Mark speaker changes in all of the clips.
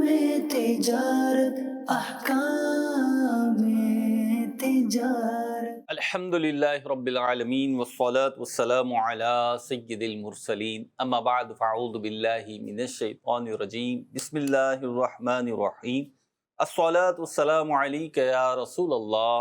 Speaker 1: تجارت احکام تجارت
Speaker 2: الحمد للہ رب العالمین والصلاة والسلام علی سید المرسلین اما بعد فاعوذ باللہ من الشیطان الرجیم بسم اللہ الرحمن الرحیم الصلاة والسلام علیک یا رسول اللہ،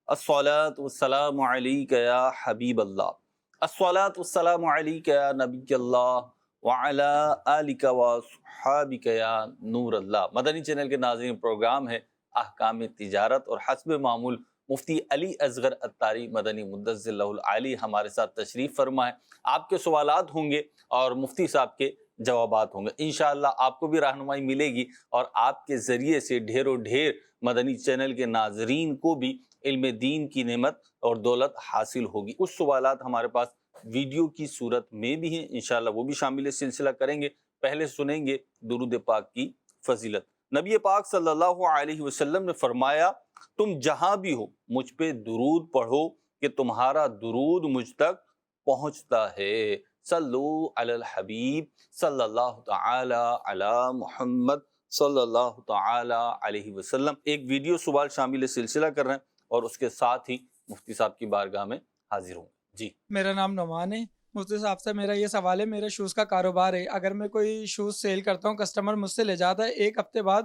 Speaker 2: الصلاة والسلام علیک یا حبیب اللہ، الصلاة والسلام علیک یا نبی اللہ وعلی آلک وصحابک یا نور اللہ۔ مدنی چینل کے ناظرین، پروگرام ہے احکام تجارت اور حسب معمول مفتی علی اصغر عطاری مدنی مدثر اللہ العالی ہمارے ساتھ تشریف فرما ہے۔ آپ کے سوالات ہوں گے اور مفتی صاحب کے جوابات ہوں گے۔ انشاءاللہ آپ کو بھی رہنمائی ملے گی اور آپ کے ذریعے سے ڈھیروں ڈھیر مدنی چینل کے ناظرین کو بھی علم دین کی نعمت اور دولت حاصل ہوگی۔ کچھ سوالات ہمارے پاس ویڈیو کی صورت میں بھی ہیں، انشاءاللہ وہ بھی شامل سلسلہ کریں گے۔ پہلے سنیں گے درود پاک کی فضیلت۔ نبی پاک صلی اللہ علیہ وسلم نے فرمایا، تم جہاں بھی ہو مجھ پہ درود پڑھو کہ تمہارا درود مجھ تک پہنچتا ہے۔ صلو علی الحبیب صلی اللہ تعالی علی محمد صلی اللہ تعالی علیہ وسلم۔ ایک ویڈیو سوال شامل سلسلہ کر رہے ہیں اور اس کے ساتھ ہی مفتی صاحب کی بارگاہ میں حاضر ہوں گے۔ جی،
Speaker 3: میرا نام نعمان ہے۔ مفتی صاحب سے میرا یہ سوال ہے، میرا شوز کا کاروبار ہے، اگر میں کوئی شوز سیل کرتا ہوں، کسٹمر مجھ سے لے جاتا ہے، ایک ہفتے بعد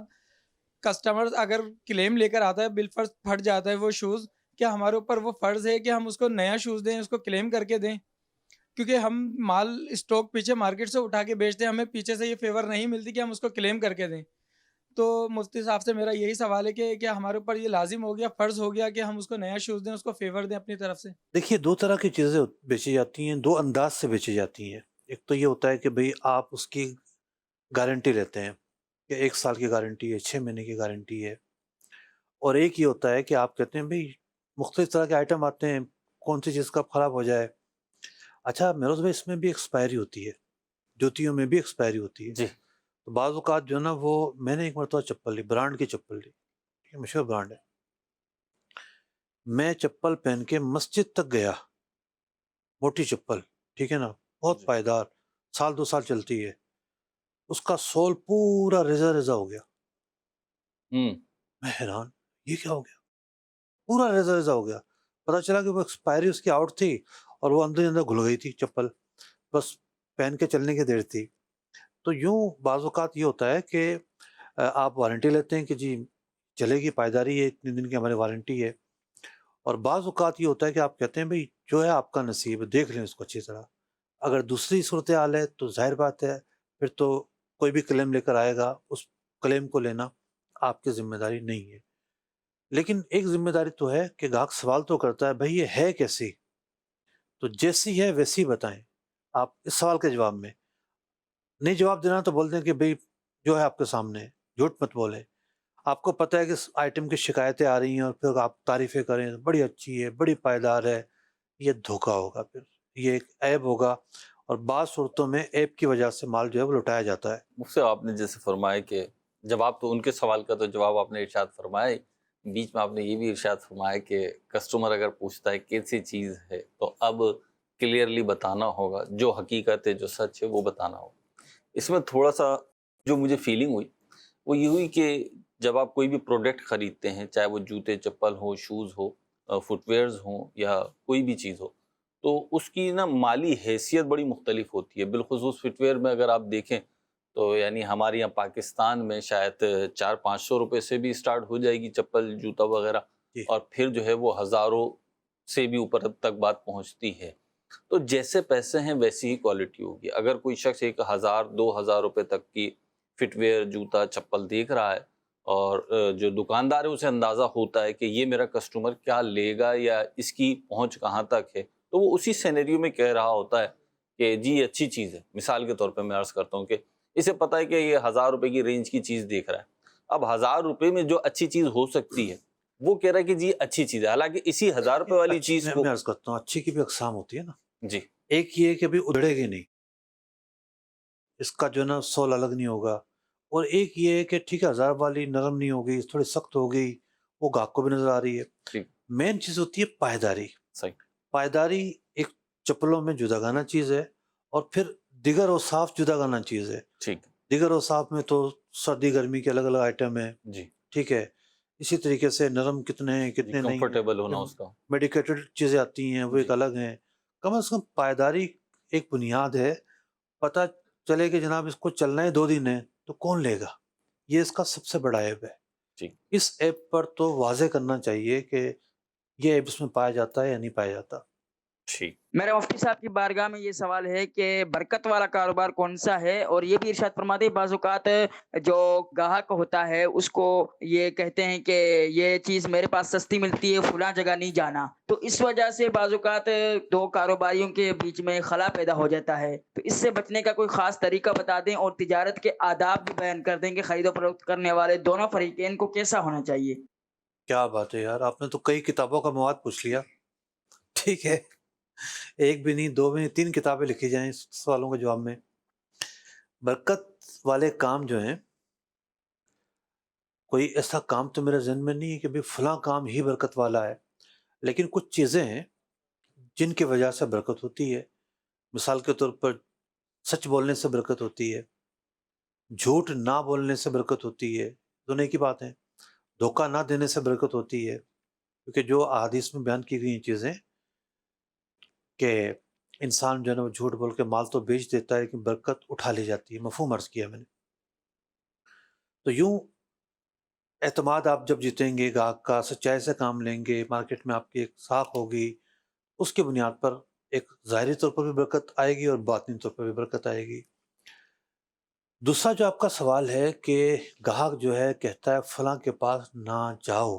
Speaker 3: کسٹمر اگر کلیم لے کر آتا ہے، بالفرض پھٹ جاتا ہے وہ شوز، کیا ہمارے اوپر وہ فرض ہے کہ ہم اس کو نیا شوز دیں، اس کو کلیم کر کے دیں؟ کیونکہ ہم مال اسٹاک پیچھے مارکیٹ سے اٹھا کے بیچتے ہیں، ہمیں پیچھے سے یہ فیور نہیں ملتی کہ ہم اس کو کلیم کر کے دیں۔ تو مفتی صاحب سے میرا یہی سوال ہے کہ کیا ہمارے اوپر یہ لازم ہو گیا، فرض ہو گیا کہ ہم اس کو نیا شوز دیں، اس کو فیور دیں اپنی طرف سے؟
Speaker 4: دیکھیے، دو طرح کی چیزیں بیچی جاتی ہیں، دو انداز سے بیچی جاتی ہیں۔ ایک تو یہ ہوتا ہے کہ بھئی آپ اس کی گارنٹی لیتے ہیں کہ 1 سال کی گارنٹی ہے، 6 مہینے کی گارنٹی ہے، اور ایک یہ ہوتا ہے کہ آپ کہتے ہیں بھئی مختلف طرح کے آئٹم آتے ہیں، کون سی چیز کب خراب ہو جائے۔ اچھا میروز بھائی، اس میں بھی ایکسپائری ہوتی ہے، جوتیوں میں بھی ایکسپائری ہوتی ہے۔
Speaker 2: جی،
Speaker 4: تو بعض اوقات جو ہے نا، وہ میں نے ایک مرتبہ چپل لی، برانڈ کی چپل لی، ٹھیک ہے، مشہور برانڈ ہے۔ میں چپل پہن کے مسجد تک گیا، موٹی چپل، ٹھیک ہے نا، بہت پائیدار، 1 2 سال چلتی ہے۔ اس کا سول پورا ریزا ریزا ہو گیا۔ میں حیران، یہ کیا ہو گیا؟ پورا ریزا ریزا ہو گیا۔ پتہ چلا کہ وہ ایکسپائری اس کی آؤٹ تھی اور وہ اندر ہی اندر گھل گئی تھی چپل، بس پہن کے چلنے کی دیر تھی۔ تو یوں بعض اوقات یہ ہوتا ہے کہ آپ وارنٹی لیتے ہیں کہ جی چلے گی، پائیداری ہے، اتنے دن کی ہماری وارنٹی ہے، اور بعض اوقات یہ ہوتا ہے کہ آپ کہتے ہیں بھئی جو ہے آپ کا نصیب ہے، دیکھ لیں اس کو اچھی طرح۔ اگر دوسری صورتحال ہے تو ظاہر بات ہے، پھر تو کوئی بھی کلیم لے کر آئے گا، اس کلیم کو لینا آپ کی ذمہ داری نہیں ہے۔ لیکن ایک ذمہ داری تو ہے کہ گاہک سوال تو کرتا ہے بھئی یہ ہے کیسی، تو جیسی ہے ویسی بتائیں۔ آپ اس سوال کے جواب میں نہیں جواب دینا تو بول دیں کہ بھئی جو ہے آپ کے سامنے ہے، جھوٹ مت بولیں۔ آپ کو پتہ ہے کہ اس آئٹم کی شکایتیں آ رہی ہیں اور پھر آپ تعریفیں کریں، بڑی اچھی ہے، بڑی پائیدار ہے، یہ دھوکہ ہوگا، پھر یہ ایک عیب ہوگا، اور بعض صورتوں میں عیب کی وجہ سے مال جو ہے وہ لٹایا جاتا ہے۔
Speaker 2: مفتی آپ نے جیسے فرمایا کہ جواب تو ان کے سوال کا تو جواب آپ نے ارشاد فرمایا ہی، بیچ میں آپ نے یہ بھی ارشاد فرمایا کہ کسٹمر اگر پوچھتا ہے کیسی چیز ہے تو اب کلیئرلی بتانا ہوگا، جو حقیقت ہے، جو سچ ہے وہ بتانا ہوگا۔ اس میں تھوڑا سا جو مجھے فیلنگ ہوئی وہ یہ ہوئی کہ جب آپ کوئی بھی پروڈکٹ خریدتے ہیں، چاہے وہ جوتے چپل ہو، شوز ہو، فٹ ویئرز ہوں یا کوئی بھی چیز ہو، تو اس کی نا مالی حیثیت بڑی مختلف ہوتی ہے۔ بالخصوص فٹ ویئر میں اگر آپ دیکھیں تو یعنی ہمارے یہاں پاکستان میں شاید 400-500 روپے سے بھی سٹارٹ ہو جائے گی چپل جوتا وغیرہ،
Speaker 4: جی،
Speaker 2: اور پھر جو ہے وہ ہزاروں سے بھی اوپر تک بات پہنچتی ہے۔ تو جیسے پیسے ہیں ویسی ہی کوالٹی ہوگی۔ اگر کوئی شخص 1000-2000 روپے تک کی فٹ ویئر جوتا چپل دیکھ رہا ہے اور جو دکاندار ہے اسے اندازہ ہوتا ہے کہ یہ میرا کسٹمر کیا لے گا یا اس کی پہنچ کہاں تک ہے، تو وہ اسی سینیریو میں کہہ رہا ہوتا ہے کہ جی یہ اچھی چیز ہے۔ مثال کے طور پہ میں عرض کرتا ہوں کہ اسے پتہ ہے کہ یہ 1000 روپے کی رینج کی چیز دیکھ رہا ہے، اب 1000 روپے میں جو اچھی چیز ہو سکتی ہے وہ کہہ رہا ہے کہ جی اچھی چیز ہے، حالانکہ اسی 1000 روپے والی
Speaker 4: اچھی
Speaker 2: چیز کو
Speaker 4: میں عرض کرتا ہوں، اچھی کی بھی اقسام ہوتی ہے نا۔
Speaker 2: جی
Speaker 4: ایک یہ کہ بھی ادھڑے گی نہیں، اس کا جو ہے نا سول الگ نہیں ہوگا، اور ایک یہ ہے کہ ٹھیک ہے 1000 والی نرم نہیں ہوگی، تھوڑی سخت ہو گئی، وہ گاہک کو بھی نظر آ رہی ہے۔
Speaker 2: ٹھیک،
Speaker 4: مین چیز ہوتی ہے پائیداری۔
Speaker 2: صحیح،
Speaker 4: پائیداری ایک چپلوں میں جداگانہ چیز ہے، اور پھر دیگر اوصاف جداگانہ چیز ہے۔
Speaker 2: ٹھیک،
Speaker 4: دیگر اوصاف میں تو سردی گرمی کے الگ الگ آئٹم ہیں،
Speaker 2: جی
Speaker 4: ٹھیک ہے، اسی طریقے سے نرم کتنے ہیں
Speaker 2: جی
Speaker 4: کتنے نہیں ہیں،
Speaker 2: کمفرٹیبل ہونا اس کا.
Speaker 4: میڈیکیٹڈ چیزیں آتی ہیں وہ ایک
Speaker 2: جی
Speaker 4: الگ ہیں. کم از کم پائیداری ایک بنیاد ہے. پتہ چلے کہ جناب اس کو چلنا ہے 2 دن ہے تو کون لے گا، یہ اس کا سب سے بڑا ایپ ہے.
Speaker 2: جی
Speaker 4: اس ایپ پر تو واضح کرنا چاہیے کہ یہ ایپ اس میں پایا جاتا ہے یا نہیں پایا جاتا.
Speaker 2: ٹھیک.
Speaker 1: میرا مفتی صاحب کی بارگاہ میں یہ سوال ہے کہ برکت والا کاروبار کون سا ہے، اور یہ بھی ارشاد فرما دیں بعض اوقات جو گاہک ہوتا ہے اس کو یہ کہتے ہیں کہ یہ چیز میرے پاس سستی ملتی ہے، فلاں جگہ نہیں جانا، تو اس وجہ سے بعض اوقات 2 کاروباریوں کے بیچ میں خلا پیدا ہو جاتا ہے. تو اس سے بچنے کا کوئی خاص طریقہ بتا دیں، اور تجارت کے آداب بھی بیان کر دیں کہ خرید و فروخت کرنے والے دونوں فریقین کو کیسا ہونا چاہیے.
Speaker 4: کیا بات ہے یار، آپ نے تو کئی کتابوں کا مواد پوچھ لیا. ٹھیک ہے، ایک بھی نہیں، 2 بھی نہیں، 3 کتابیں لکھی جائیں اس سوالوں کے جواب میں. برکت والے کام جو ہیں، کوئی ایسا کام تو میرے ذہن میں نہیں ہے کہ بھی فلاں کام ہی برکت والا ہے، لیکن کچھ چیزیں ہیں جن کی وجہ سے برکت ہوتی ہے. مثال کے طور پر سچ بولنے سے برکت ہوتی ہے، جھوٹ نہ بولنے سے برکت ہوتی ہے، دونوں ایک ہی بات ہیں. دھوکہ نہ دینے سے برکت ہوتی ہے، کیونکہ جو احادیث میں بیان کی گئی ہیں چیزیں کہ انسان جو ہے نا وہ جھوٹ بول کے مال تو بیچ دیتا ہے لیکن برکت اٹھا لی جاتی ہے. مفہوم عرض کیا میں نے. تو یوں اعتماد آپ جب جیتیں گے گاہک کا، سچائی سے کام لیں گے، مارکیٹ میں آپ کی ایک ساکھ ہوگی، اس کی بنیاد پر ایک ظاہری طور پر بھی برکت آئے گی اور باطنی طور پر بھی برکت آئے گی. دوسرا جو آپ کا سوال ہے کہ گاہک جو ہے کہتا ہے فلاں کے پاس نہ جاؤ،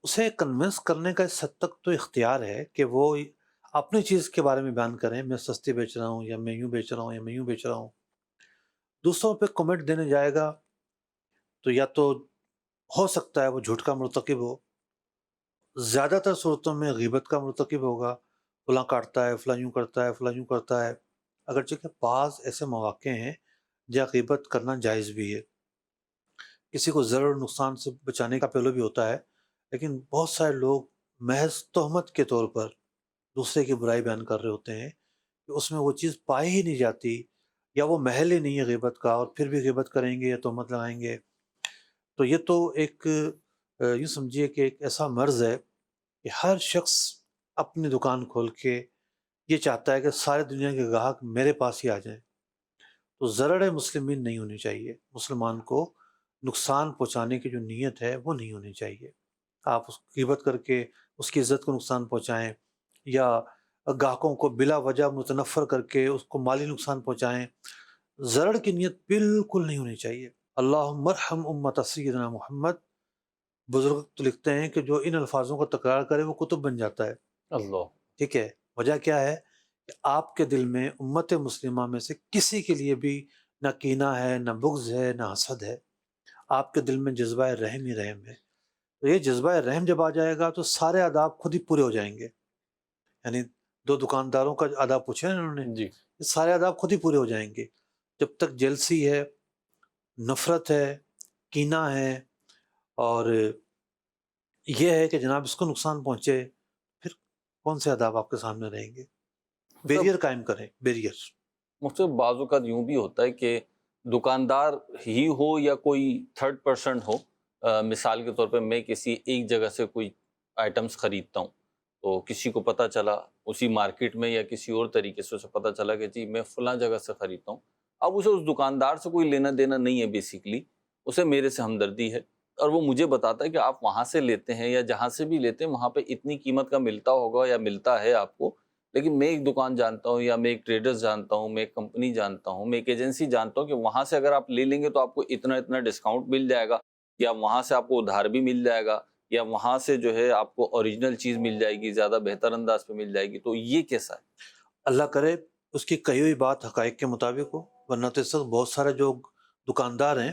Speaker 4: اسے کنونس کرنے کا اس حد تک تو اختیار ہے کہ وہ اپنی چیز کے بارے میں بیان کریں، میں سستی بیچ رہا ہوں یا میں یوں بیچ رہا ہوں یا میں یوں بیچ رہا ہوں. دوسروں پہ کمنٹ دینے جائے گا تو یا تو ہو سکتا ہے وہ جھوٹ کا مرتکب ہو، زیادہ تر صورتوں میں غیبت کا مرتکب ہوگا، فلاں کاٹتا ہے، فلاں یوں کرتا ہے، فلاں یوں کرتا ہے. اگرچہ کہ بعض ایسے مواقع ہیں جہاں غیبت کرنا جائز بھی ہے، کسی کو ضرر اور نقصان سے بچانے کا پہلو بھی ہوتا ہے، لیکن بہت سارے لوگ محض تہمت کے طور پر دوسرے کی برائی بیان کر رہے ہوتے ہیں کہ اس میں وہ چیز پائی ہی نہیں جاتی یا وہ محل ہی نہیں ہے غیبت کا، اور پھر بھی غیبت کریں گے یا تہمت لگائیں گے. تو یہ تو ایک یوں سمجھیے کہ ایک ایسا مرض ہے کہ ہر شخص اپنی دکان کھول کے یہ چاہتا ہے کہ سارے دنیا کے گاہک میرے پاس ہی آ جائیں. تو ضرر مسلمین نہیں ہونی چاہیے، مسلمان کو نقصان پہنچانے کی جو نیت ہے وہ نہیں ہونی چاہیے. آپ اس کی غیبت کر کے اس کی عزت کو نقصان پہنچائیں یا گاہکوں کو بلا وجہ متنفر کر کے اس کو مالی نقصان پہنچائیں، ضرر کی نیت بالکل نہیں ہونی چاہیے. اللہم ارحم امت سیدنا محمد، بزرگ تو لکھتے ہیں کہ جو ان الفاظوں کو تکرار کرے وہ کتب بن جاتا ہے.
Speaker 2: اللہ.
Speaker 4: ٹھیک ہے، وجہ کیا ہے کہ آپ کے دل میں امت مسلمہ میں سے کسی کے لیے بھی نہ کینہ ہے، نہ بغض ہے، نہ حسد ہے. آپ کے دل میں جذبہ رحم ہی رحم ہے. تو یہ جذبہ رحم جب آ جائے گا تو سارے آداب خود ہی پورے ہو جائیں گے. یعنی 2 دکانداروں کا آداب پوچھے نا انہوں نے،
Speaker 2: جی
Speaker 4: یہ سارے آداب خود ہی پورے ہو جائیں گے. جب تک جیلسی ہے، نفرت ہے، کینہ ہے، اور یہ ہے کہ جناب اس کو نقصان پہنچے، پھر کون سے آداب آپ کے سامنے رہیں گے؟ بیریئر قائم کریں، بیریئر.
Speaker 2: مختلف بعض اوقات یوں بھی ہوتا ہے کہ دکاندار ہی ہو یا کوئی تھرڈ پرسن ہو، مثال کے طور پہ میں کسی ایک جگہ سے کوئی آئٹمس خریدتا ہوں، تو کسی کو پتہ چلا اسی مارکیٹ میں یا کسی اور طریقے سے اسے پتہ چلا کہ جی میں فلاں جگہ سے خریدتا ہوں. اب اسے اس دکاندار سے کوئی لینا دینا نہیں ہے، بیسیکلی اسے میرے سے ہمدردی ہے، اور وہ مجھے بتاتا ہے کہ آپ وہاں سے لیتے ہیں یا جہاں سے بھی لیتے ہیں وہاں پہ اتنی قیمت کا ملتا ہوگا یا ملتا ہے آپ کو، لیکن میں ایک دکان جانتا ہوں یا میں ایک ٹریڈرز جانتا ہوں، میں ایک کمپنی جانتا ہوں، میں ایک ایجنسی جانتا ہوں کہ وہاں سے اگر آپ لے لیں گے تو آپ کو اتنا اتنا ڈسکاؤنٹ مل جائے گا، یا وہاں سے آپ کو ادھار بھی مل جائے گا، یا وہاں سے جو ہے آپ کو اوریجنل چیز مل جائے گی، زیادہ بہتر انداز پہ مل جائے گی. تو یہ کیسا ہے؟
Speaker 4: اللہ کرے اس کی کہی ہوئی بات حقائق کے مطابق ہو، ورنہ تو اس وقت بہت سارے جو دکاندار ہیں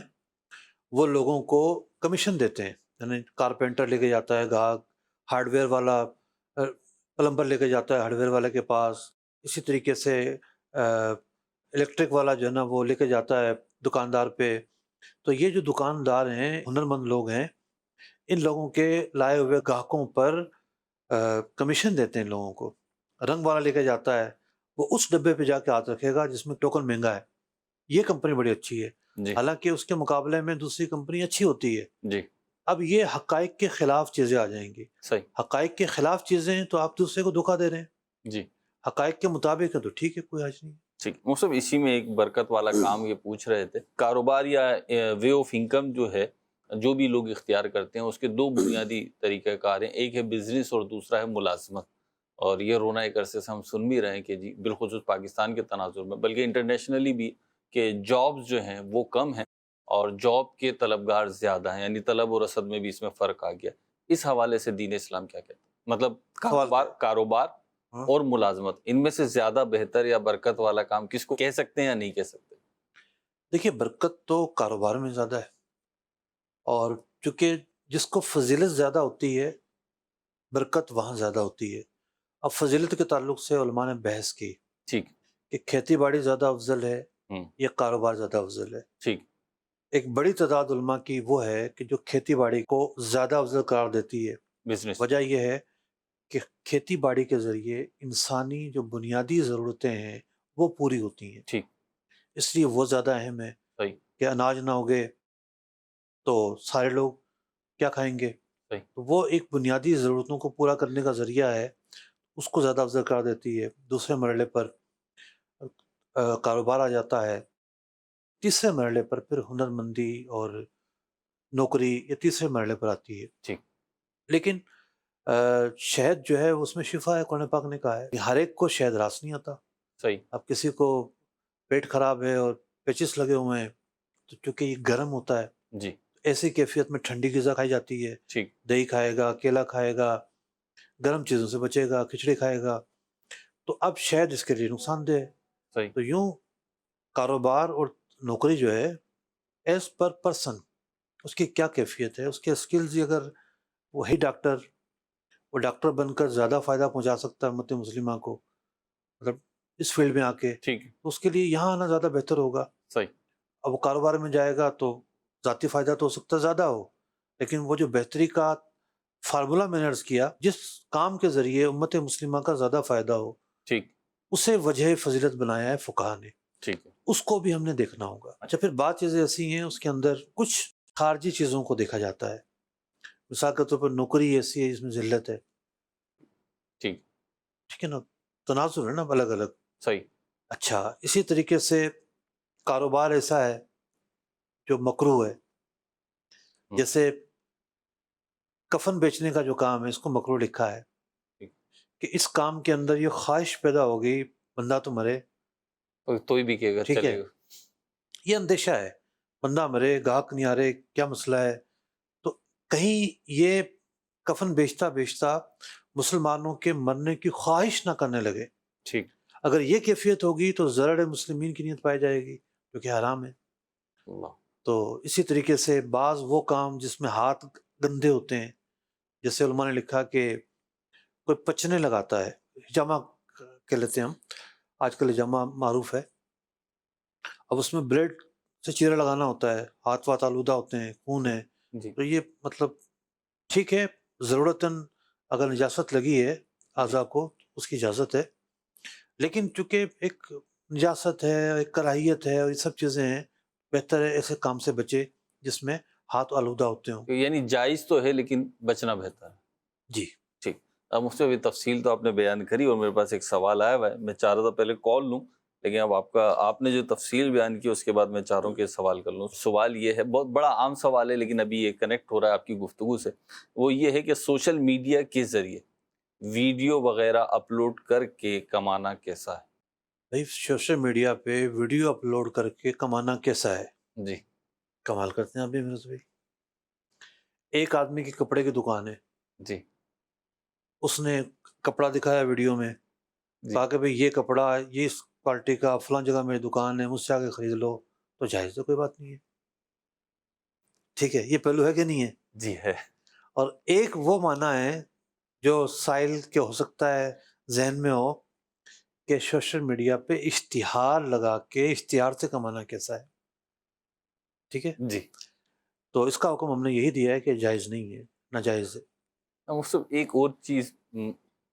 Speaker 4: وہ لوگوں کو کمیشن دیتے ہیں. یعنی کارپینٹر لے کے جاتا ہے گاہک، ہارڈ ویئر والا پلمبر لے کے جاتا ہے ہارڈ ویئر والے کے پاس، اسی طریقے سے الیکٹرک والا جو ہے نا وہ لے کے جاتا ہے دکاندار پہ. تو یہ جو دکاندار ہیں، ہنرمند لوگ ہیں، ان لوگوں کے لائے ہوئے گاہکوں پر کمیشن دیتے ہیں. لوگوں کو رنگ والا لے کے جاتا ہے، وہ اس ڈبے پہ جا کے ہاتھ رکھے گا جس میں ٹوکن مہنگا ہے. یہ کمپنی بڑی اچھی ہے.
Speaker 2: جی
Speaker 4: حالانکہ اس کے مقابلے میں دوسری کمپنی اچھی ہوتی ہے.
Speaker 2: جی
Speaker 4: اب یہ حقائق کے خلاف چیزیں آ جائیں گی.
Speaker 2: صحیح.
Speaker 4: حقائق کے خلاف چیزیں ہیں تو آپ دوسرے کو دھوکہ دے رہے ہیں.
Speaker 2: جی
Speaker 4: حقائق کے مطابق ہے تو ٹھیک ہے، کوئی حرج نہیں.
Speaker 2: ٹھیک. مصطف اسی میں ایک برکت والا کام یہ پوچھ رہے تھے، کاروبار یا وے آف انکم جو ہے جو بھی لوگ اختیار کرتے ہیں اس کے دو بنیادی طریقہ کار ہیں، ایک ہے بزنس اور دوسرا ہے ملازمت. اور یہ رونا ایک عرصے سے ہم سن بھی رہے ہیں کہ جی بالخصوص پاکستان کے تناظر میں بلکہ انٹرنیشنلی بھی کہ جابز جو ہیں وہ کم ہیں اور جاب کے طلبگار زیادہ ہیں، یعنی طلب و رسد میں بھی اس میں فرق آ گیا. اس حوالے سے دین اسلام کیا کہتا ہے؟ مطلب کاروبار
Speaker 4: ہاں.
Speaker 2: اور ملازمت، ان میں سے زیادہ بہتر یا برکت والا کام کس کو کہہ سکتے ہیں یا نہیں کہہ سکتے؟
Speaker 4: دیکھیے برکت تو کاروبار میں زیادہ ہے، اور چونکہ جس کو فضیلت زیادہ ہوتی ہے برکت وہاں زیادہ ہوتی ہے. اب فضیلت کے تعلق سے علماء نے بحث کی
Speaker 2: ٹھیک.
Speaker 4: کہ کھیتی باڑی زیادہ افضل ہے
Speaker 2: ہوں.
Speaker 4: یا کاروبار زیادہ افضل ہے.
Speaker 2: ٹھیک.
Speaker 4: ایک بڑی تعداد علماء کی وہ ہے کہ جو کھیتی باڑی کو زیادہ افضل قرار دیتی ہے.
Speaker 2: بزنس.
Speaker 4: وجہ یہ ہے کہ کھیتی باڑی کے ذریعے انسانی جو بنیادی ضرورتیں ہیں وہ پوری ہوتی ہیں.
Speaker 2: ٹھیک.
Speaker 4: اس لیے وہ زیادہ اہم ہے.
Speaker 2: صحیح.
Speaker 4: کہ اناج نہ ہوگے تو سارے لوگ کیا کھائیں گے؟
Speaker 2: صحیح.
Speaker 4: تو وہ ایک بنیادی ضرورتوں کو پورا کرنے کا ذریعہ ہے، اس کو زیادہ افضل قرار دیتی ہے. دوسرے مرحلے پر کاروبار آ جاتا ہے. تیسرے مرحلے پر پھر ہنر مندی اور نوکری یہ تیسرے مرحلے پر آتی ہے.
Speaker 2: ٹھیک.
Speaker 4: لیکن شہد جو ہے اس میں شفا ہے، قرآن پاک نے کہا ہے. ہر ایک کو شہد راس نہیں آتا.
Speaker 2: صحیح.
Speaker 4: اب کسی کو پیٹ خراب ہے اور پیچس لگے ہوئے ہیں تو چونکہ یہ گرم ہوتا ہے
Speaker 2: جی.
Speaker 4: ایسی کیفیت میں ٹھنڈی غذا کھائی جاتی ہے.
Speaker 2: ٹھیک.
Speaker 4: دہی کھائے گا، کیلا کھائے گا، گرم چیزوں سے بچے گا، کھچڑی کھائے گا، تو اب شاید اس کے لیے نقصان دہ ہے.
Speaker 2: صحیح.
Speaker 4: تو یوں کاروبار اور نوکری جو ہے ایز پر پرسن اس کی کیا کیفیت ہے، اس کے اسکلز. اگر وہی ڈاکٹر وہ ڈاکٹر بن کر زیادہ فائدہ پہنچا سکتا ہے امت مسلمہ کو، مطلب اس فیلڈ میں آ کے،
Speaker 2: ٹھیک.
Speaker 4: تو اس کے لیے یہاں آنا زیادہ بہتر ہوگا.
Speaker 2: صحیح.
Speaker 4: اب وہ کاروبار میں جائے گا تو ذاتی فائدہ تو ہو سکتا ہے زیادہ ہو، لیکن وہ جو بہتری کا فارمولہ میں نے عرض کیا جس کام کے ذریعے امت مسلمہ کا زیادہ فائدہ ہو،
Speaker 2: ٹھیک.
Speaker 4: اسے وجہ فضیلت بنایا ہے فقہا نے.
Speaker 2: ٹھیک ہے.
Speaker 4: اس کو بھی ہم نے دیکھنا ہوگا. اچھا پھر بات چیزیں ایسی ہیں اس کے اندر کچھ خارجی چیزوں کو دیکھا جاتا ہے. مثال کے طور پر نوکری ایسی ہے جس میں ذلت ہے.
Speaker 2: ٹھیک.
Speaker 4: ٹھیک ہے نا، تناظر ہے نا الگ الگ.
Speaker 2: صحیح.
Speaker 4: اچھا اسی طریقے سے کاروبار ایسا ہے جو مکروہ ہے. جیسے کفن بیچنے کا جو کام ہے اس کو مکروہ لکھا ہے کہ اس کام کے اندر یہ خواہش پیدا ہو گئی بندہ تو مرے،
Speaker 2: تو ہی بھی کہے گا
Speaker 4: ٹھیک ہے،
Speaker 2: چلے گا.
Speaker 4: یہ اندیشہ ہے بندہ مرے، گاہک نہیں آ رہے، کیا مسئلہ ہے. تو کہیں یہ کفن بیچتا بیچتا مسلمانوں کے مرنے کی خواہش نہ کرنے لگے.
Speaker 2: ٹھیک.
Speaker 4: اگر یہ کیفیت ہوگی تو زرع مسلمین کی نیت پائی جائے گی جو کہ حرام ہے.
Speaker 2: اللہ.
Speaker 4: تو اسی طریقے سے بعض وہ کام جس میں ہاتھ گندے ہوتے ہیں، جیسے علماء نے لکھا کہ کوئی پچنے لگاتا ہے، حجامہ کہہ لیتے ہیں ہم، آج کل حجامہ معروف ہے. اب اس میں بلیڈ سے چیرا لگانا ہوتا ہے، ہاتھ وات آلودہ ہوتے ہیں، خون ہے.
Speaker 2: جی.
Speaker 4: تو یہ مطلب ٹھیک ہے، ضرورتاً اگر نجاست لگی ہے اعضاء کو اس کی اجازت ہے، لیکن چونکہ ایک نجاست ہے، ایک کراہیت ہے اور یہ سب چیزیں ہیں، بہتر ہے ایسے کام سے بچے جس میں ہاتھ آلودہ ہوتے ہوں.
Speaker 2: یعنی جائز تو ہے لیکن بچنا بہتر ہے.
Speaker 4: جی
Speaker 2: ٹھیک. اب مجھ سے بھی تفصیل تو آپ نے بیان کری اور میرے پاس ایک سوال آیا ہوا ہے، میں چاہ رہا تھا پہلے کال لوں لیکن اب آپ نے جو تفصیل بیان کی اس کے بعد میں چاہ رہا ہوں کہ سوال کر لوں. سوال یہ ہے، بہت بڑا عام سوال ہے لیکن ابھی یہ کنیکٹ ہو رہا ہے آپ کی گفتگو سے. وہ یہ ہے کہ سوشل میڈیا کے ذریعے ویڈیو وغیرہ اپلوڈ کر کے کمانا کیسا ہے؟
Speaker 4: بھائی سوشل میڈیا پہ ویڈیو اپلوڈ کر کے کمانا کیسا ہے؟
Speaker 2: جی.
Speaker 4: کمال کرتے ہیں آپ بھی میرے بھائی. ایک آدمی کی کپڑے کی دکان ہے،
Speaker 2: جی.
Speaker 4: اس نے کپڑا دکھایا ویڈیو میں،
Speaker 2: جی.
Speaker 4: کہا کہ بھئی یہ کپڑا یہ اس کوالٹی کا فلاں جگہ میری دکان ہے، مجھ سے آ کے خرید لو، تو جائز ہے، کوئی بات نہیں ہے. ٹھیک ہے، یہ پہلو ہے کہ نہیں ہے؟
Speaker 2: جی ہے.
Speaker 4: اور ایک وہ معنی ہے جو سائل کے ہو سکتا ہے ذہن میں ہو کہ سوشل میڈیا پہ اشتہار لگا کے اشتہار سے کمانا کیسا ہے. ٹھیک ہے،
Speaker 2: جی.
Speaker 4: تو اس کا حکم ہم نے یہی دیا ہے کہ جائز نہیں ہے، ناجائز ہے.
Speaker 2: ایک اور چیز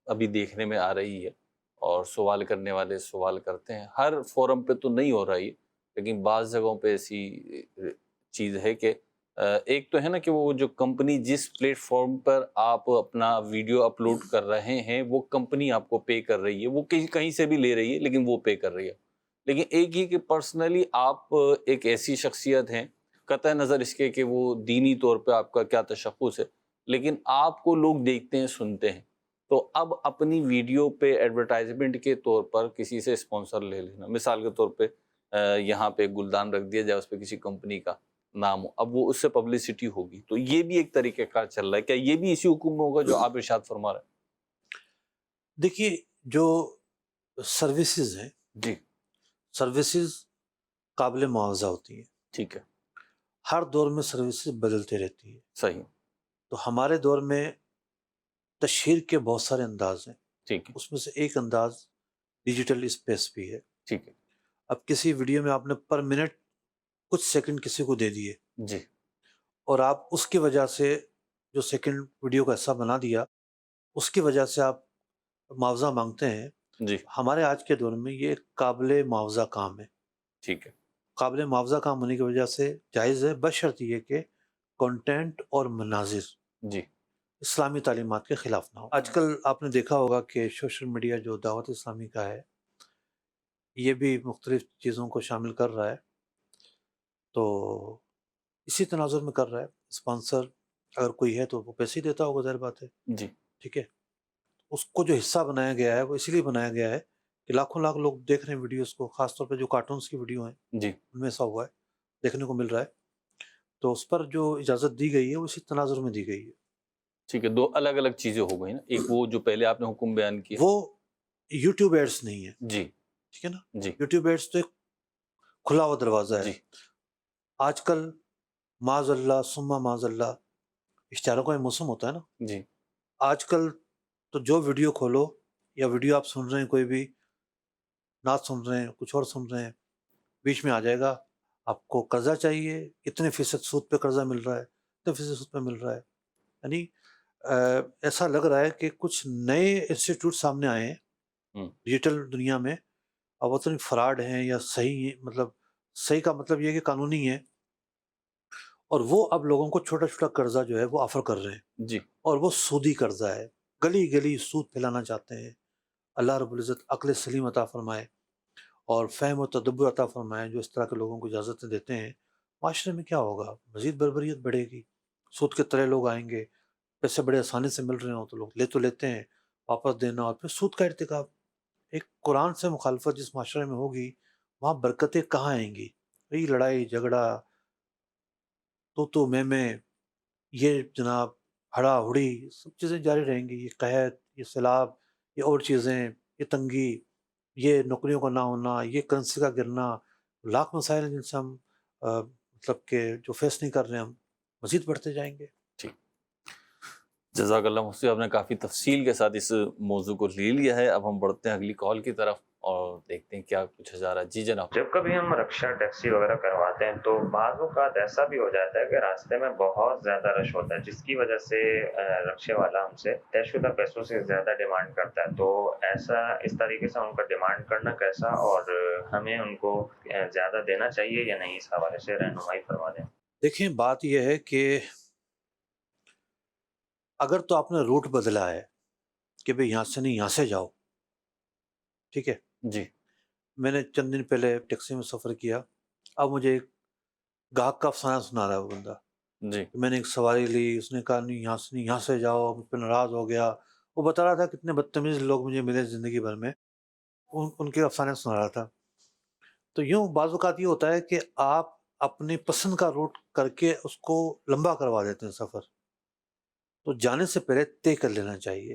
Speaker 2: ابھی دیکھنے میں آ رہی ہے اور سوال کرنے والے سوال کرتے ہیں، ہر فورم پہ تو نہیں ہو رہا ہے لیکن بعض جگہوں پہ ایسی چیز ہے کہ ایک تو ہے نا کہ وہ جو کمپنی جس پلیٹ فارم پر آپ اپنا ویڈیو اپلوڈ کر رہے ہیں وہ کمپنی آپ کو پے کر رہی ہے، وہ کہیں سے بھی لے رہی ہے لیکن وہ پے کر رہی ہے. لیکن ایک ہی کہ پرسنلی آپ ایک ایسی شخصیت ہیں، قطع نظر اس کے کہ وہ دینی طور پہ آپ کا کیا تشخص ہے، لیکن آپ کو لوگ دیکھتے ہیں، سنتے ہیں. تو اب اپنی ویڈیو پہ ایڈورٹائزمنٹ کے طور پر کسی سے اسپانسر لے لینا، مثال کے طور پہ یہاں پہ گلدان رکھ دیا جائے، اس پہ کسی کمپنی کا نام ہو، اب وہ اس سے پبلسٹی ہوگی. تو یہ بھی ایک طریقہ کار چل رہا ہے، کیا یہ بھی اسی حکم میں ہوگا جو آپ ارشاد فرما رہے
Speaker 4: دیکھیے جو سروسز ہیں،
Speaker 2: ہیں؟ جی
Speaker 4: سروسز قابل معاوضہ ہوتی ہیں.
Speaker 2: ٹھیک ہے،
Speaker 4: ہر دور میں سروسز بدلتے رہتی ہے.
Speaker 2: صحیح،
Speaker 4: تو ہمارے دور میں تشہیر کے بہت سارے انداز ہیں،
Speaker 2: ٹھیک ہے،
Speaker 4: اس میں سے ایک انداز ڈیجیٹل اسپیس بھی ہے.
Speaker 2: ٹھیک ہے،
Speaker 4: اب کسی ویڈیو میں آپ نے پر منٹ کچھ سیکنڈ کسی کو دے دیے
Speaker 2: جی
Speaker 4: اور آپ اس کی وجہ سے جو سیکنڈ ویڈیو کا حصہ بنا دیا، اس کی وجہ سے آپ معاوضہ مانگتے ہیں.
Speaker 2: جی
Speaker 4: ہمارے آج کے دور میں یہ قابل معاوضہ کام ہے.
Speaker 2: ٹھیک ہے،
Speaker 4: قابل معاوضہ کام ہونے کی وجہ سے جائز ہے، بشرط یہ کہ کنٹینٹ اور مناظر
Speaker 2: جی
Speaker 4: اسلامی تعلیمات کے خلاف نہ ہو. آج کل آپ نے دیکھا ہوگا کہ سوشل میڈیا جو دعوت اسلامی کا ہے یہ بھی مختلف چیزوں کو شامل کر رہا ہے. تو اسی تناظر میں کر رہا ہے. اسپانسر اگر کوئی ہے تو وہ پیسے ہی دیتا ہوگا، ظاہر بات ہے.
Speaker 2: جی
Speaker 4: ٹھیک ہے، اس کو جو حصہ بنایا گیا ہے وہ اسی لیے بنایا گیا ہے کہ لاکھوں لاکھ لوگ دیکھ رہے ہیں ویڈیوز کو، خاص طور پہ جو کارٹونز کی ویڈیو ہیں
Speaker 2: جی
Speaker 4: ان میں ایسا ہوا ہے، دیکھنے کو مل رہا ہے. تو اس پر جو اجازت دی گئی ہے وہ اسی تناظر میں دی گئی ہے.
Speaker 2: ٹھیک ہے. دو الگ الگ چیزیں ہو گئی نا، ایک وہ جو پہلے آپ نے حکم بیان کیا.
Speaker 4: وہ یوٹیوب ایڈس نہیں ہے،
Speaker 2: جی
Speaker 4: ٹھیک ہے نا.
Speaker 2: جی
Speaker 4: یوٹیوب ایڈس تو ایک کھلا ہوا دروازہ ہے.
Speaker 2: جی
Speaker 4: آج کل معاذ اللہ ثم معاذ اللہ اشتہاروں کا یہ موسم ہوتا ہے نا.
Speaker 2: جی
Speaker 4: آج کل تو جو ویڈیو کھولو یا ویڈیو آپ سن رہے ہیں، کوئی بھی نعت سن رہے ہیں، کچھ اور سن رہے ہیں، بیچ میں آ جائے گا آپ کو قرضہ چاہیے، اتنے فیصد سود پہ قرضہ مل رہا ہے، اتنے فیصد سود پہ مل رہا ہے. یعنی ایسا لگ رہا ہے کہ کچھ نئے انسٹیٹیوٹ سامنے آئے ہیں ڈیجیٹل دنیا میں، اور وہ تو فراڈ ہیں یا صحیح، مطلب صحیح کا مطلب یہ کہ قانونی ہے، اور وہ اب لوگوں کو چھوٹا چھوٹا قرضہ جو ہے وہ آفر کر رہے ہیں،
Speaker 2: جی
Speaker 4: اور وہ سودی قرضہ ہے، گلی گلی سود پھیلانا چاہتے ہیں. اللہ رب العزت عقل سلیم عطا فرمائے اور فہم و تدبر عطا فرمائے جو اس طرح کے لوگوں کو اجازتیں دیتے ہیں. معاشرے میں کیا ہوگا؟ مزید بربریت بڑھے گی، سود کے تلے لوگ آئیں گے، پیسے بڑے آسانی سے مل رہے ہوں تو لوگ لے تو لیتے ہیں، واپس دینا اور پھر سود کا ارتکاب. ایک قرآن سے مخالفت جس معاشرے میں ہوگی وہاں برکتیں کہاں آئیں گی؟ یہی لڑائی جھگڑا، تو میں یہ جناب ہڑا ہڑی سب چیزیں جاری رہیں گی. یہ قحط، یہ سیلاب، یہ اور چیزیں، یہ تنگی، یہ نوکریوں کا نہ ہونا، یہ کرنسی کا گرنا، لاکھ مسائل ہیں جن سے ہم مطلب کہ جو فیس نہیں کر رہے ہیں، ہم مزید بڑھتے جائیں گے.
Speaker 2: ٹھیک. جزاک اللہ مفتی، آپ نے کافی تفصیل کے ساتھ اس موضوع کو لے لیا ہے. اب ہم بڑھتے ہیں اگلی کال کی طرف اور دیکھتے ہیں کیا کچھ ہزارہ. جی جناب.
Speaker 5: جب کبھی ہم رکشا ٹیکسی وغیرہ کرواتے ہیں تو بعض اوقات ایسا بھی ہو جاتا ہے کہ راستے میں بہت زیادہ رش ہوتا ہے، جس کی وجہ سے رکشے والا ہم سے طے شدہ پیسوں سے زیادہ ڈیمانڈ کرتا ہے. تو ایسا اس طریقے سے ان کا ڈیمانڈ کرنا کیسا، اور ہمیں ان کو زیادہ دینا چاہیے یا نہیں، اس حوالے سے رہنمائی فرما دیں.
Speaker 4: دیکھیں بات یہ ہے کہ اگر تو آپ نے روٹ بدلا ہے کہ بھئی یہاں سے نہیں یہاں سے جاؤ، ٹھیک ہے.
Speaker 2: جی
Speaker 4: میں نے چند دن پہلے ٹیکسی میں سفر کیا، اب مجھے ایک گاہک کا افسانہ سنا رہا ہے وہ بندہ.
Speaker 2: جی
Speaker 4: میں نے ایک سواری لی، اس نے کہا نہیں یہاں سے نہیں یہاں سے جاؤ، مجھ پہ ناراض ہو گیا. وہ بتا رہا تھا کتنے بدتمیز لوگ مجھے ملے زندگی بھر میں، ان کے افسانے سنا رہا تھا. تو یوں بعض اوقات یہ ہوتا ہے کہ آپ اپنی پسند کا روٹ کر کے اس کو لمبا کروا دیتے ہیں سفر. تو جانے سے پہلے طے کر لینا چاہیے.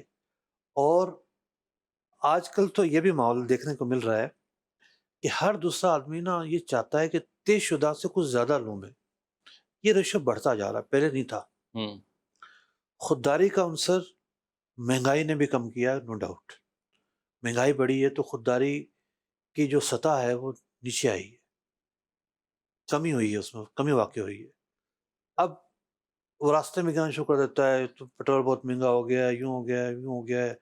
Speaker 4: اور آج کل تو یہ بھی ماحول دیکھنے کو مل رہا ہے کہ ہر دوسرا آدمی نا یہ چاہتا ہے کہ طے شدہ سے کچھ زیادہ لوں میں. یہ ریشو بڑھتا جا رہا ہے، پہلے نہیں تھا. خودداری کا عنصر مہنگائی نے بھی کم کیا، نو ڈاؤٹ. مہنگائی بڑھی ہے تو خودداری کی جو سطح ہے وہ نیچے آئی ہے، کمی ہوئی ہے، اس میں کمی واقع ہوئی ہے. اب وہ راستے میں کہنا شروع کر دیتا ہے تو پیٹرول بہت مہنگا ہو گیا ہے، یوں ہو گیا ہے، یوں ہو گیا ہے.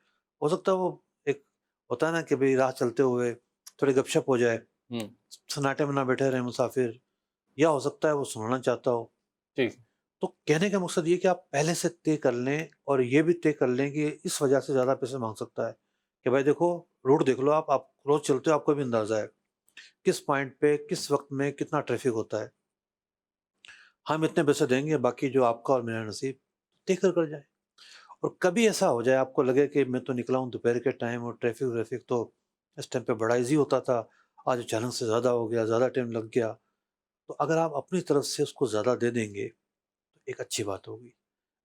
Speaker 4: ہو سکتا ہے وہ ایک ہوتا ہے نا کہ بھئی راہ چلتے ہوئے تھوڑی گپ شپ ہو جائے
Speaker 2: ہوں
Speaker 4: سناٹے میں نہ بیٹھے رہے مسافر، یا ہو سکتا ہے وہ سننا چاہتا ہو.
Speaker 2: ٹھیک.
Speaker 4: تو کہنے کا مقصد یہ کہ آپ پہلے سے طے کر لیں، اور یہ بھی طے کر لیں کہ اس وجہ سے زیادہ پیسے مانگ سکتا ہے. کہ بھائی دیکھو روٹ دیکھ لو، آپ روز چلتے ہو، آپ کو بھی اندازہ ہے کس پوائنٹ پہ کس وقت میں کتنا ٹریفک ہوتا ہے. ہم اتنے پیسے دیں گے، باقی جو آپ کا اور میرا نصیب طے کر جائے. اور کبھی ایسا ہو جائے آپ کو لگے کہ میں تو نکلا ہوں دوپہر کے ٹائم، اور ٹریفک تو اس ٹائم پہ بڑا ایزی ہوتا تھا، آج اچانک سے زیادہ ہو گیا، زیادہ ٹائم لگ گیا. تو اگر آپ اپنی طرف سے اس کو زیادہ دے دیں گے تو ایک اچھی بات ہوگی.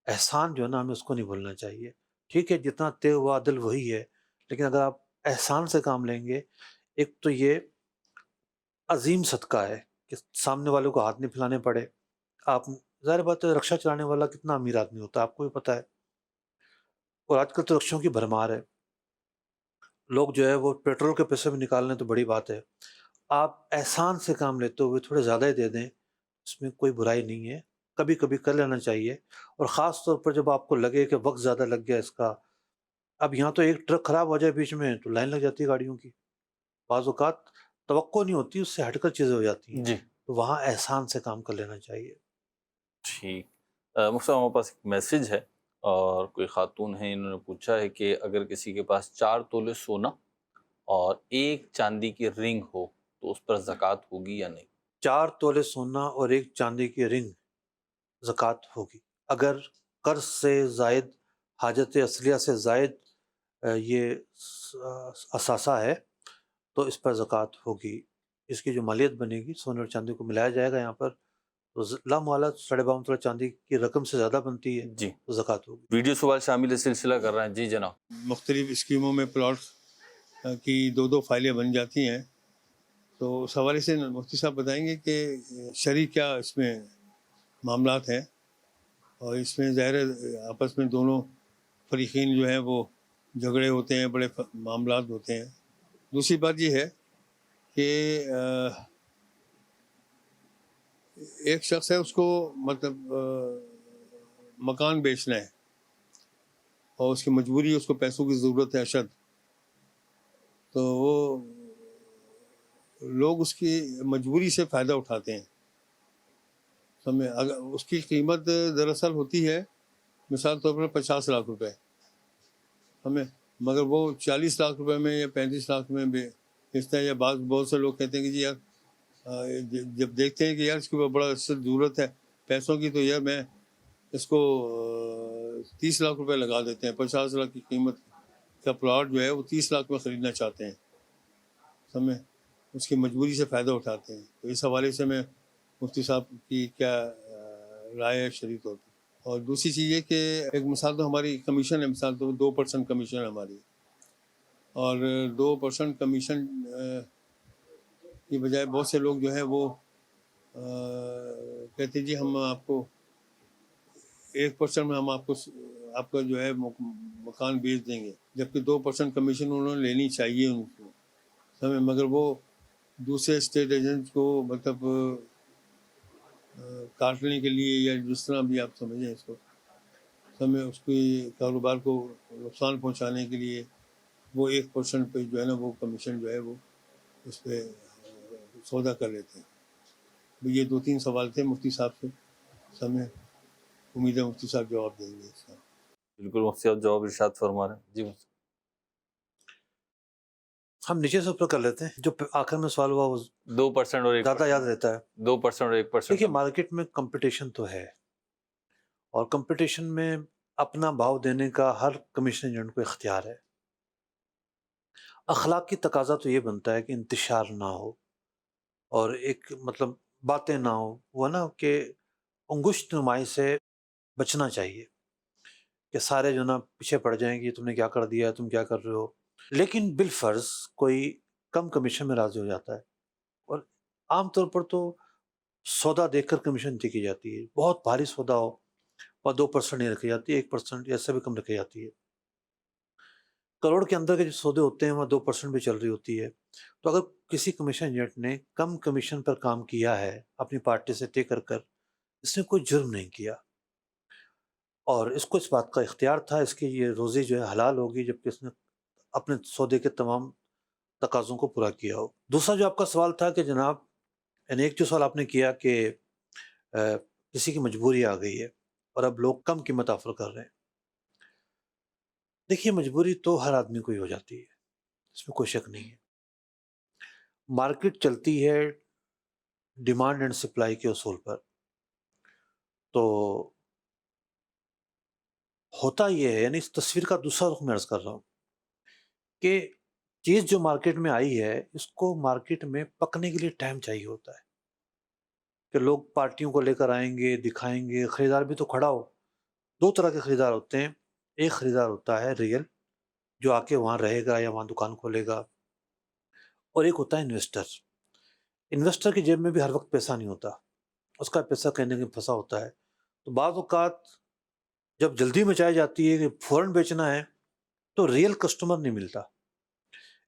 Speaker 4: احسان جو ہے نا، ہمیں اس کو نہیں بھولنا چاہیے. ٹھیک ہے، جتنا طے ہوا عدل وہی ہے، لیکن اگر آپ احسان سے کام لیں گے، ایک تو یہ عظیم صدقہ ہے کہ سامنے والوں کو ہاتھ نہیں پھیلانے پڑے. آپ ظاہر بات ہے، رکشہ چلانے والا کتنا امیر آدمی ہوتا ہے آپ کو بھی پتہ ہے، اور آج کل تو رکشوں کی بھرمار ہے. لوگ جو ہے وہ پیٹرول کے پیسے بھی نکال لیں تو بڑی بات ہے. آپ احسان سے کام لیتے ہوئے تھوڑے زیادہ ہی دے دیں، اس میں کوئی برائی نہیں ہے، کبھی کبھی کر لینا چاہیے. اور خاص طور پر جب آپ کو لگے کہ وقت زیادہ لگ گیا اس کا. اب یہاں تو ایک ٹرک خراب ہو جائے بیچ میں تو لائن لگ جاتی ہے گاڑیوں کی، بعض اوقات توقع نہیں ہوتی، اس سے ہٹ کر چیزیں ہو جاتی ہیں.
Speaker 2: جی
Speaker 4: تو وہاں احسان سے کام کر لینا چاہیے.
Speaker 2: ٹھیک. مفتی صاحب ہمارے پاس ایک میسج ہے، اور کوئی خاتون ہیں، انہوں نے پوچھا ہے کہ اگر کسی کے پاس 4 تولے سونا اور 1 چاندی کی رنگ ہو تو اس پر زکوٰۃ ہوگی یا نہیں؟
Speaker 4: 4 تولے سونا اور 1 چاندی کی رنگ، زکوٰۃ ہوگی. اگر قرض سے زائد، حاجت اصلیہ سے زائد یہ اثاثہ ہے تو اس پر زکوٰۃ ہوگی. اس کی جو مالیت بنے گی، سونے اور چاندی کو ملایا جائے گا یہاں پر، تو لامحالہ 52.5 تولہ چاندی کی رقم سے زیادہ بنتی ہے
Speaker 2: جی.
Speaker 4: تو زکوٰۃ ہوگی.
Speaker 2: ویڈیو سوال شامل سلسلہ کر رہے ہیں. جی جناب.
Speaker 6: مختلف اسکیموں میں پلاٹس کی 2 فائلیں بن جاتی ہیں، تو اس حوالے سے مفتی صاحب بتائیں گے کہ شرعی کیا اس میں معاملات ہیں، اور اس میں ظاہر آپس میں دونوں فریقین جو ہیں وہ جھگڑے ہوتے ہیں، بڑے معاملات ہوتے ہیں. دوسری بات یہ ہے کہ ایک شخص ہے، اس کو مطلب مکان بیچنا ہے، اور اس کی مجبوری ہے، اس کو پیسوں کی ضرورت ہے اشد. تو وہ لوگ اس کی مجبوری سے فائدہ اٹھاتے ہیں. سمجھے، اگر اس کی قیمت دراصل ہوتی ہے مثال طور پر 50 لاکھ روپے، ہمیں، مگر وہ 40 لاکھ روپے میں یا 35 لاکھ میں بیچتا ہے. یا بہت سے لوگ کہتے ہیں کہ جی یار، جب دیکھتے ہیں کہ یار اس کے اوپر بڑا ضرورت ہے پیسوں کی، تو یار میں اس کو 30 لاکھ روپے لگا دیتے ہیں. 50 لاکھ کی قیمت کا پلاٹ جو ہے وہ 30 لاکھ میں خریدنا چاہتے ہیں. سمجھے، اس کی مجبوری سے فائدہ اٹھاتے ہیں. تو اس حوالے سے میں مفتی صاحب کی کیا رائے ہے شریک ہوتی. اور دوسری چیز یہ کہ ایک مثال تو ہماری کمیشن ہے، مثال تو 2% کمیشن ہے ہماری، اور 2% کمیشن کی بجائے بہت سے لوگ جو ہے وہ کہتے ہیں جی ہم آپ کو 1% میں ہم آپ کا جو ہے مکان بیچ دیں گے، جبکہ 2% کمیشن انہوں نے لینی چاہیے ان کو. سمجھے، مگر وہ دوسرے اسٹیٹ ایجنٹ کو مطلب کاٹنے کے لیے، یا جس طرح بھی آپ سمجھیں اس کو، سمجھے، اس کی کاروبار کو نقصان پہنچانے کے لیے وہ 1% پہ جو ہے نا وہ کمیشن جو ہے وہ اس پہ سودا کر لیتے ہیں. یہ 2-3 سوال تھے مفتی صاحب سے، سمجھے، امید ہے مفتی صاحب جواب دیں گے اس کا.
Speaker 2: بالکل مفتی صاحب جواب ارشاد فرما رہے ہیں. جی مفتی.
Speaker 4: ہم نیچے سے اوپر کر لیتے ہیں، جو آخر میں سوال ہوا وہ
Speaker 2: 2% اور 1%.
Speaker 4: زیادہ یاد رہتا ہے.
Speaker 2: 2% اور 1%.
Speaker 4: دیکھیے، مارکیٹ میں کمپٹیشن تو ہے، اور کمپٹیشن میں اپنا بھاؤ دینے کا ہر کمیشن ایجنٹ کو اختیار ہے. اخلاق کی تقاضا تو یہ بنتا ہے کہ انتشار نہ ہو، اور ایک مطلب باتیں نہ ہو، وہ نا کہ انگشت نمائی سے بچنا چاہیے، کہ سارے جو نا پیچھے پڑ جائیں گے تم نے کیا کر دیا، تم کیا کر رہے ہو. لیکن بالفرض کوئی کم کمیشن میں راضی ہو جاتا ہے، اور عام طور پر تو سودا دیکھ کر کمیشن دی کی جاتی ہے. بہت بھاری سودا ہو اور 2% نہیں رکھی جاتی، 1% یا سے بھی کم رکھی جاتی ہے. کروڑ کے اندر کے جو سودے ہوتے ہیں وہاں 2% بھی چل رہی ہوتی ہے. تو اگر کسی کمیشن ایجنٹ نے کم کمیشن پر کام کیا ہے اپنی پارٹی سے طے کر کر، اس نے کوئی جرم نہیں کیا، اور اس کو اس بات کا اختیار تھا، اس کی یہ روزی جو ہے حلال ہوگی، جبکہ اس نے اپنے سودے کے تمام تقاضوں کو پورا کیا ہو۔ دوسرا جو آپ کا سوال تھا کہ جناب، یعنی ایک جو سوال آپ نے کیا کہ کسی کی مجبوری آ گئی ہے اور اب لوگ کم قیمت آفر کر رہے ہیں۔ دیکھیے، مجبوری تو ہر آدمی کو ہی ہو جاتی ہے، اس میں کوئی شک نہیں ہے۔ مارکیٹ چلتی ہے ڈیمانڈ اینڈ سپلائی کے اصول پر، تو ہوتا یہ ہے، یعنی اس تصویر کا دوسرا رخ میں عرض کر رہا ہوں کہ چیز جو مارکیٹ میں آئی ہے اس کو مارکیٹ میں پکنے کے لیے ٹائم چاہیے ہوتا ہے کہ لوگ پارٹیوں کو لے کر آئیں گے، دکھائیں گے، خریدار بھی تو کھڑا ہو۔ دو طرح کے خریدار ہوتے ہیں، ایک خریدار ہوتا ہے ریئل، جو آ کے وہاں رہے گا یا وہاں دکان کھولے گا، اور ایک ہوتا ہے انویسٹر۔ انویسٹر کی جیب میں بھی ہر وقت پیسہ نہیں ہوتا، اس کا پیسہ کہیں نہ کہیں پھنسا ہوتا ہے۔ تو بعض اوقات جب جلدی مچائی جاتی ہے کہ فوراً بیچنا ہے تو ریئل کسٹمر نہیں ملتا،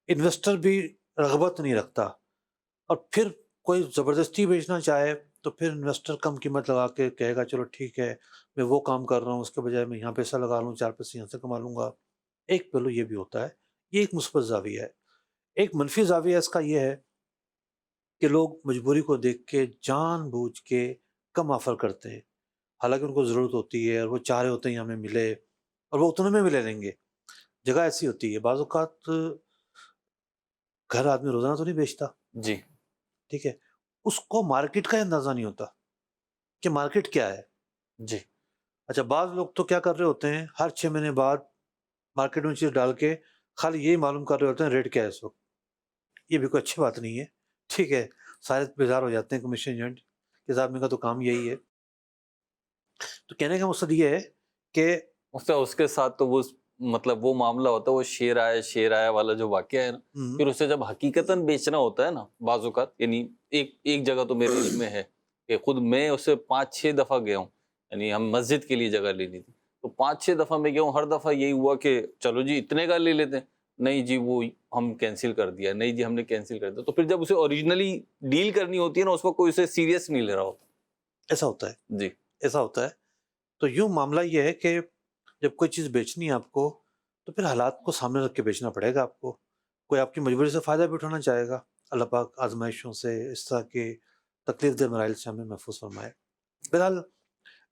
Speaker 4: انویسٹر بھی رغبت نہیں رکھتا، اور پھر کوئی زبردستی بیچنا چاہے تو پھر انویسٹر کم قیمت لگا کے کہے گا چلو ٹھیک ہے میں وہ کام کر رہا ہوں، اس کے بجائے میں یہاں پیسہ لگا لوں، 4 پیسے یہاں سے کما لوں گا۔ ایک پہلو یہ بھی ہوتا ہے، یہ ایک مثبت زاویہ ہے۔ ایک منفی زاویہ اس کا یہ ہے کہ لوگ مجبوری کو دیکھ کے جان بوجھ کے کم آفر کرتے ہیں، حالانکہ ان کو ضرورت ہوتی ہے اور وہ چاہ رہے ہوتے ہیں ہمیں ملے، اور وہ اتنے میں لے لیں گے۔ جگہ ایسی ہوتی ہے، بعض اوقات گھر آدمی روزانہ تو نہیں بیچتا،
Speaker 2: جی
Speaker 4: ٹھیک ہے، اس کو مارکیٹ کا اندازہ نہیں ہوتا کہ مارکیٹ کیا ہے۔
Speaker 2: جی
Speaker 4: اچھا، بعض لوگ تو کیا کر رہے ہوتے ہیں، ہر 6 مہینے بعد مارکیٹ میں چیز ڈال کے خالی یہی معلوم کر رہے ہوتے ہیں ریٹ کیا ہے اس وقت۔ یہ بھی کوئی اچھی بات نہیں ہے، ٹھیک ہے، سارے بیزار ہو جاتے ہیں کمیشن ایجنٹ کہ صاحب کا تو کام یہی ہے۔ تو کہنے کا مقصد یہ ہے کہ
Speaker 2: اس کے ساتھ تو وہ مطلب وہ معاملہ ہوتا ہے، وہ شیر آیا والا جو واقعہ ہے نا، پھر اسے جب حقیقتاً بیچنا ہوتا ہے نا بعض اوقات، یعنی ایک جگہ تو میرے علم میں ہے کہ خود میں اسے 5-6 دفعہ گیا ہوں، یعنی ہم مسجد کے لیے جگہ لینی تھی تو 5-6 دفعہ میں گیا ہوں، ہر دفعہ یہی ہوا کہ چلو جی اتنے کا لے لیتے ہیں، نہیں جی وہ ہم کینسل کر دیا، نہیں جی ہم نے کینسل کر دیا۔ تو پھر جب اسے اوریجنلی ڈیل کرنی ہوتی ہے نا، اس وقت کوئی اسے سیریس نہیں لے رہا ہوتا۔
Speaker 4: ایسا ہوتا ہے،
Speaker 2: جی
Speaker 4: ایسا ہوتا ہے۔ تو یوں معاملہ یہ ہے کہ جب کوئی چیز بیچنی ہے آپ کو تو پھر حالات کو سامنے رکھ کے بیچنا پڑے گا آپ کو۔ کوئی آپ کی مجبوری سے فائدہ بھی اٹھانا چاہے گا، اللہ پاک آزمائشوں سے، اس طرح کے تکلیف دہ مراحل سے ہمیں محفوظ فرمائے۔ بہرحال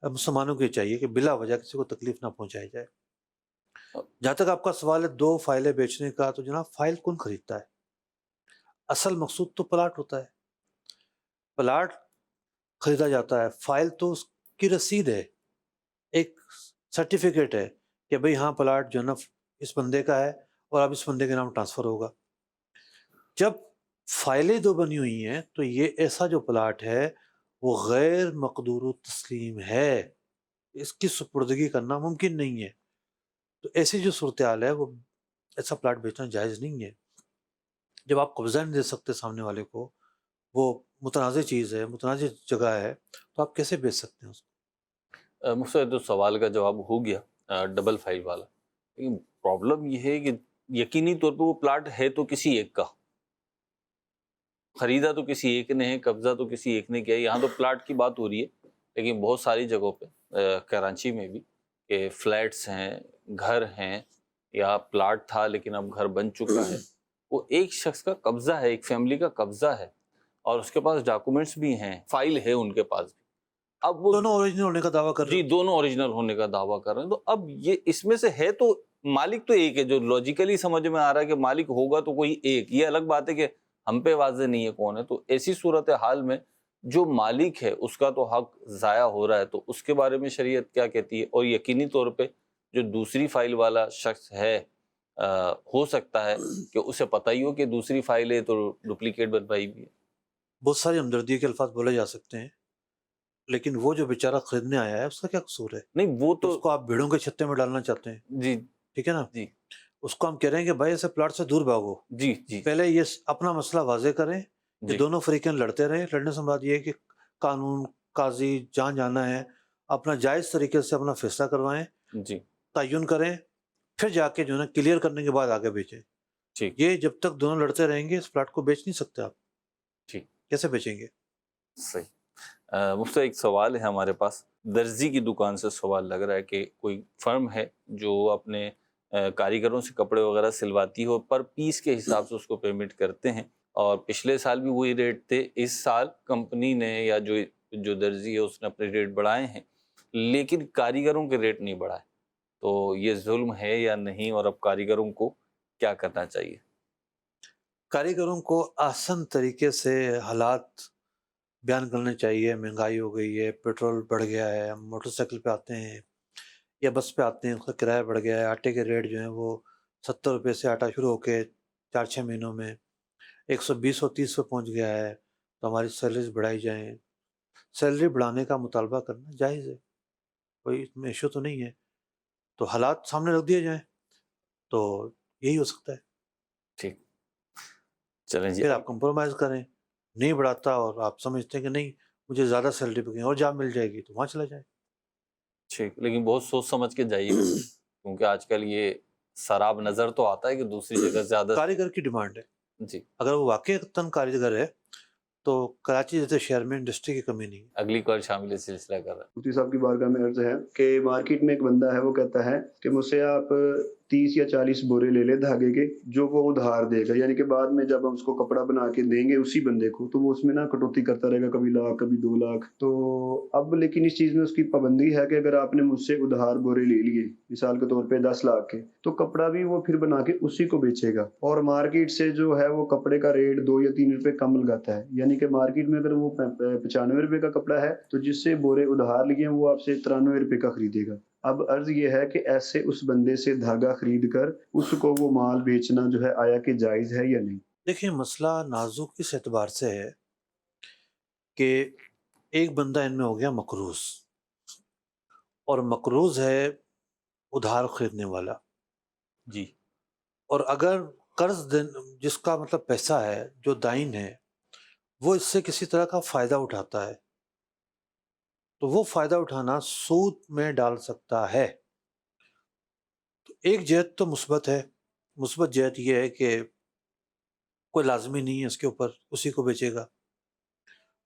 Speaker 4: مسلمانوں کو یہ چاہیے کہ بلا وجہ کسی کو تکلیف نہ پہنچائی جائے۔ جہاں تک آپ کا سوال ہے 2 فائلیں بیچنے کا، تو جناب فائل کون خریدتا ہے؟ اصل مقصود تو پلاٹ ہوتا ہے، پلاٹ خریدا جاتا ہے، فائل تو اس کی رسید ہے، ایک سرٹیفکیٹ ہے کہ بھئی ہاں پلاٹ جو ہے نا اس بندے کا ہے اور اب اس بندے کے نام ٹرانسفر ہوگا۔ جب فائلیں 2 بنی ہوئی ہیں تو یہ ایسا جو پلاٹ ہے وہ غیر مقدور تسلیم ہے، اس کی سپردگی کرنا ممکن نہیں ہے۔ تو ایسی جو صورتحال ہے، وہ ایسا پلاٹ بیچنا جائز نہیں ہے۔ جب آپ قبضہ نہیں دے سکتے سامنے والے کو، وہ متنازع چیز ہے، متنازع جگہ ہے، تو آپ کیسے بیچ سکتے ہیں اس کو؟
Speaker 2: مجھ سے تو سوال کا جواب ہو گیا ڈبل فائل والا، لیکن پرابلم یہ ہے کہ یقینی طور پہ وہ پلاٹ ہے تو کسی ایک کا، خریدا تو کسی ایک نے ہے، قبضہ تو کسی ایک نے کیا ہے۔ یہاں تو پلاٹ کی بات ہو رہی ہے، لیکن بہت ساری جگہوں پہ کراچی میں بھی کہ فلیٹس ہیں، گھر ہیں، یا پلاٹ تھا لیکن اب گھر بن چکا ہے، وہ ایک شخص کا قبضہ ہے، ایک فیملی کا قبضہ ہے، اور اس کے پاس ڈاکومنٹس بھی ہیں، فائل ہے ان کے پاس بھی۔ اب وہ
Speaker 4: دونوں اوریجنل ہونے کا دعویٰ کر رہے
Speaker 2: جی
Speaker 4: ہیں۔
Speaker 2: دونوں اوریجنل ہونے کا دعویٰ کر رہے ہیں، تو اب یہ اس میں سے ہے تو مالک تو ایک ہے، جو لاجیکلی سمجھ میں آ رہا ہے کہ مالک ہوگا تو کوئی ایک، یہ الگ بات ہے کہ ہم پہ واضح نہیں ہے کون ہے۔ تو ایسی صورتحال میں جو مالک ہے اس کا تو حق ضائع ہو رہا ہے، تو اس کے بارے میں شریعت کیا کہتی ہے؟ اور یقینی طور پہ جو دوسری فائل والا شخص ہے ہو سکتا ہے کہ اسے پتہ ہی ہو کہ دوسری فائل ہے تو ڈپلیکیٹ بنوائی بھی ہے۔
Speaker 4: بہت ساری ہمدردی کے الفاظ بولے جا سکتے ہیں، لیکن وہ جو بیچارہ خریدنے آیا ہے اس کا کیا قصور ہے؟
Speaker 2: نہیں وہ
Speaker 4: اس
Speaker 2: تو
Speaker 4: کو آپ بھیڑوں کے چھتے میں ڈالنا چاہتے ہیں،
Speaker 2: جی
Speaker 4: ٹھیک ہے نا؟
Speaker 2: جی
Speaker 4: اس کو ہم کہہ رہے ہیں کہ بھائی ایسے پلاٹ سے دور بھاگو،
Speaker 2: جی جی
Speaker 4: پہلے یہ اپنا مسئلہ واضح کریں کہ
Speaker 2: جی
Speaker 4: دونوں فریقین لڑتے رہیں۔ لڑنے سے مراد یہ ہے کہ قانون، قاضی جہاں جانا ہے اپنا جائز طریقے سے اپنا فیصلہ کروائیں،
Speaker 2: جی
Speaker 4: تعین کریں، پھر جا کے جو ہے نا کلیئر کرنے کے بعد آگے بیچیں۔
Speaker 2: ٹھیک
Speaker 4: یہ جب تک دونوں لڑتے رہیں گے اس پلاٹ کو بیچ نہیں سکتے آپ،
Speaker 2: ٹھیک
Speaker 4: کیسے بیچیں گے؟
Speaker 2: صحیح۔ مفتی ایک سوال ہے ہمارے پاس، درزی کی دکان سے سوال لگ رہا ہے کہ کوئی فرم ہے جو اپنے کاریگروں سے کپڑے وغیرہ سلواتی ہو، پر پیس کے حساب سے اس کو پیمنٹ کرتے ہیں، اور پچھلے سال بھی وہی ریٹ تھے۔ اس سال کمپنی نے یا جو درزی ہے اس نے اپنے ریٹ بڑھائے ہیں، لیکن کاریگروں کے ریٹ نہیں بڑھائے۔ تو یہ ظلم ہے یا نہیں، اور اب کاریگروں کو کیا کرنا چاہیے؟
Speaker 4: کاریگروں کو آسان طریقے سے حالات بیان کرنے چاہیے۔ مہنگائی ہو گئی ہے، پیٹرول بڑھ گیا ہے، ہم موٹر سائیکل پہ آتے ہیں یا بس پہ آتے ہیں، اس کا کرایہ بڑھ گیا ہے، آٹے کے ریٹ جو ہیں وہ 70 روپے سے آٹا شروع ہو کے 4-6 مہینوں میں 120 اور 30 پہ پہنچ گیا ہے۔ تو ہماری سیلریز بڑھائی جائیں۔ سیلری بڑھانے کا مطالبہ کرنا جائز ہے، کوئی اس میں ایشو تو نہیں ہے، تو حالات سامنے رکھ دیے جائیں تو یہی ہو سکتا ہے۔
Speaker 2: ٹھیک، چلیں جی۔
Speaker 4: پھر آپ کمپرومائز کریں، نہیں بڑھاتا اور آپ سمجھتے ہیں کہ نہیں مجھے زیادہ سیلری پہ کہیں اور جاب مل جائے گی تو وہاں چلا جائیں۔
Speaker 2: ٹھیک، لیکن بہت سوچ سمجھ کے جائیے گا، کیونکہ آج کل یہ سراب نظر تو آتا ہے کہ دوسری جگہ زیادہ۔
Speaker 4: کاریگر کی ڈیمانڈ ہے،
Speaker 2: جی،
Speaker 4: اگر وہ واقعی تن کاریگر ہے تو کراچی جیسے شہر میں انڈسٹری کی کمی نہیں ہے۔
Speaker 2: اگلی کال شامل سلسلہ کر رہا ہے۔
Speaker 7: مفتی صاحب کی بارگاہ میں عرض ہے کہ مارکیٹ میں ایک بندہ ہے، وہ کہتا ہے کہ مجھ سے آپ 30 یا 40 بورے لے لے دھاگے کے، جو وہ ادھار دے گا، یعنی کہ بعد میں جب ہم اس کو کپڑا بنا کے دیں گے اسی بندے کو تو وہ اس میں نا کٹوتی کرتا رہے گا، کبھی لاکھ کبھی 2 لاکھ۔ تو اب لیکن اس چیز میں اس کی پابندی ہے کہ اگر آپ نے مجھ سے ادھار بورے لے لیے مثال کے طور پہ 10 لاکھ کے، تو کپڑا بھی وہ پھر بنا کے اسی کو بیچے گا، اور مارکیٹ سے جو ہے وہ کپڑے کا ریٹ 2 یا 3 روپے کم لگاتا ہے، یعنی کہ مارکیٹ میں اگر وہ 95 روپے کا کپڑا ہے تو جس سے بورے ادھار لیے ہیں وہ آپ سے 93 روپے کا خریدے گا۔ اب عرض یہ ہے کہ ایسے اس بندے سے دھاگا خرید کر اس کو وہ مال بیچنا جو ہے آیا کہ جائز ہے یا نہیں؟
Speaker 4: دیکھیں مسئلہ نازک اس اعتبار سے ہے کہ ایک بندہ ان میں ہو گیا مقروض، اور مقروض ہے ادھار خریدنے والا،
Speaker 2: جی،
Speaker 4: اور اگر قرض جس کا مطلب پیسہ ہے جو دائن ہے وہ اس سے کسی طرح کا فائدہ اٹھاتا ہے تو وہ فائدہ اٹھانا سود میں ڈال سکتا ہے۔ تو ایک جہت تو مثبت ہے، مثبت جہت یہ ہے کہ کوئی لازمی نہیں ہے اس کے اوپر، اسی کو بیچے گا،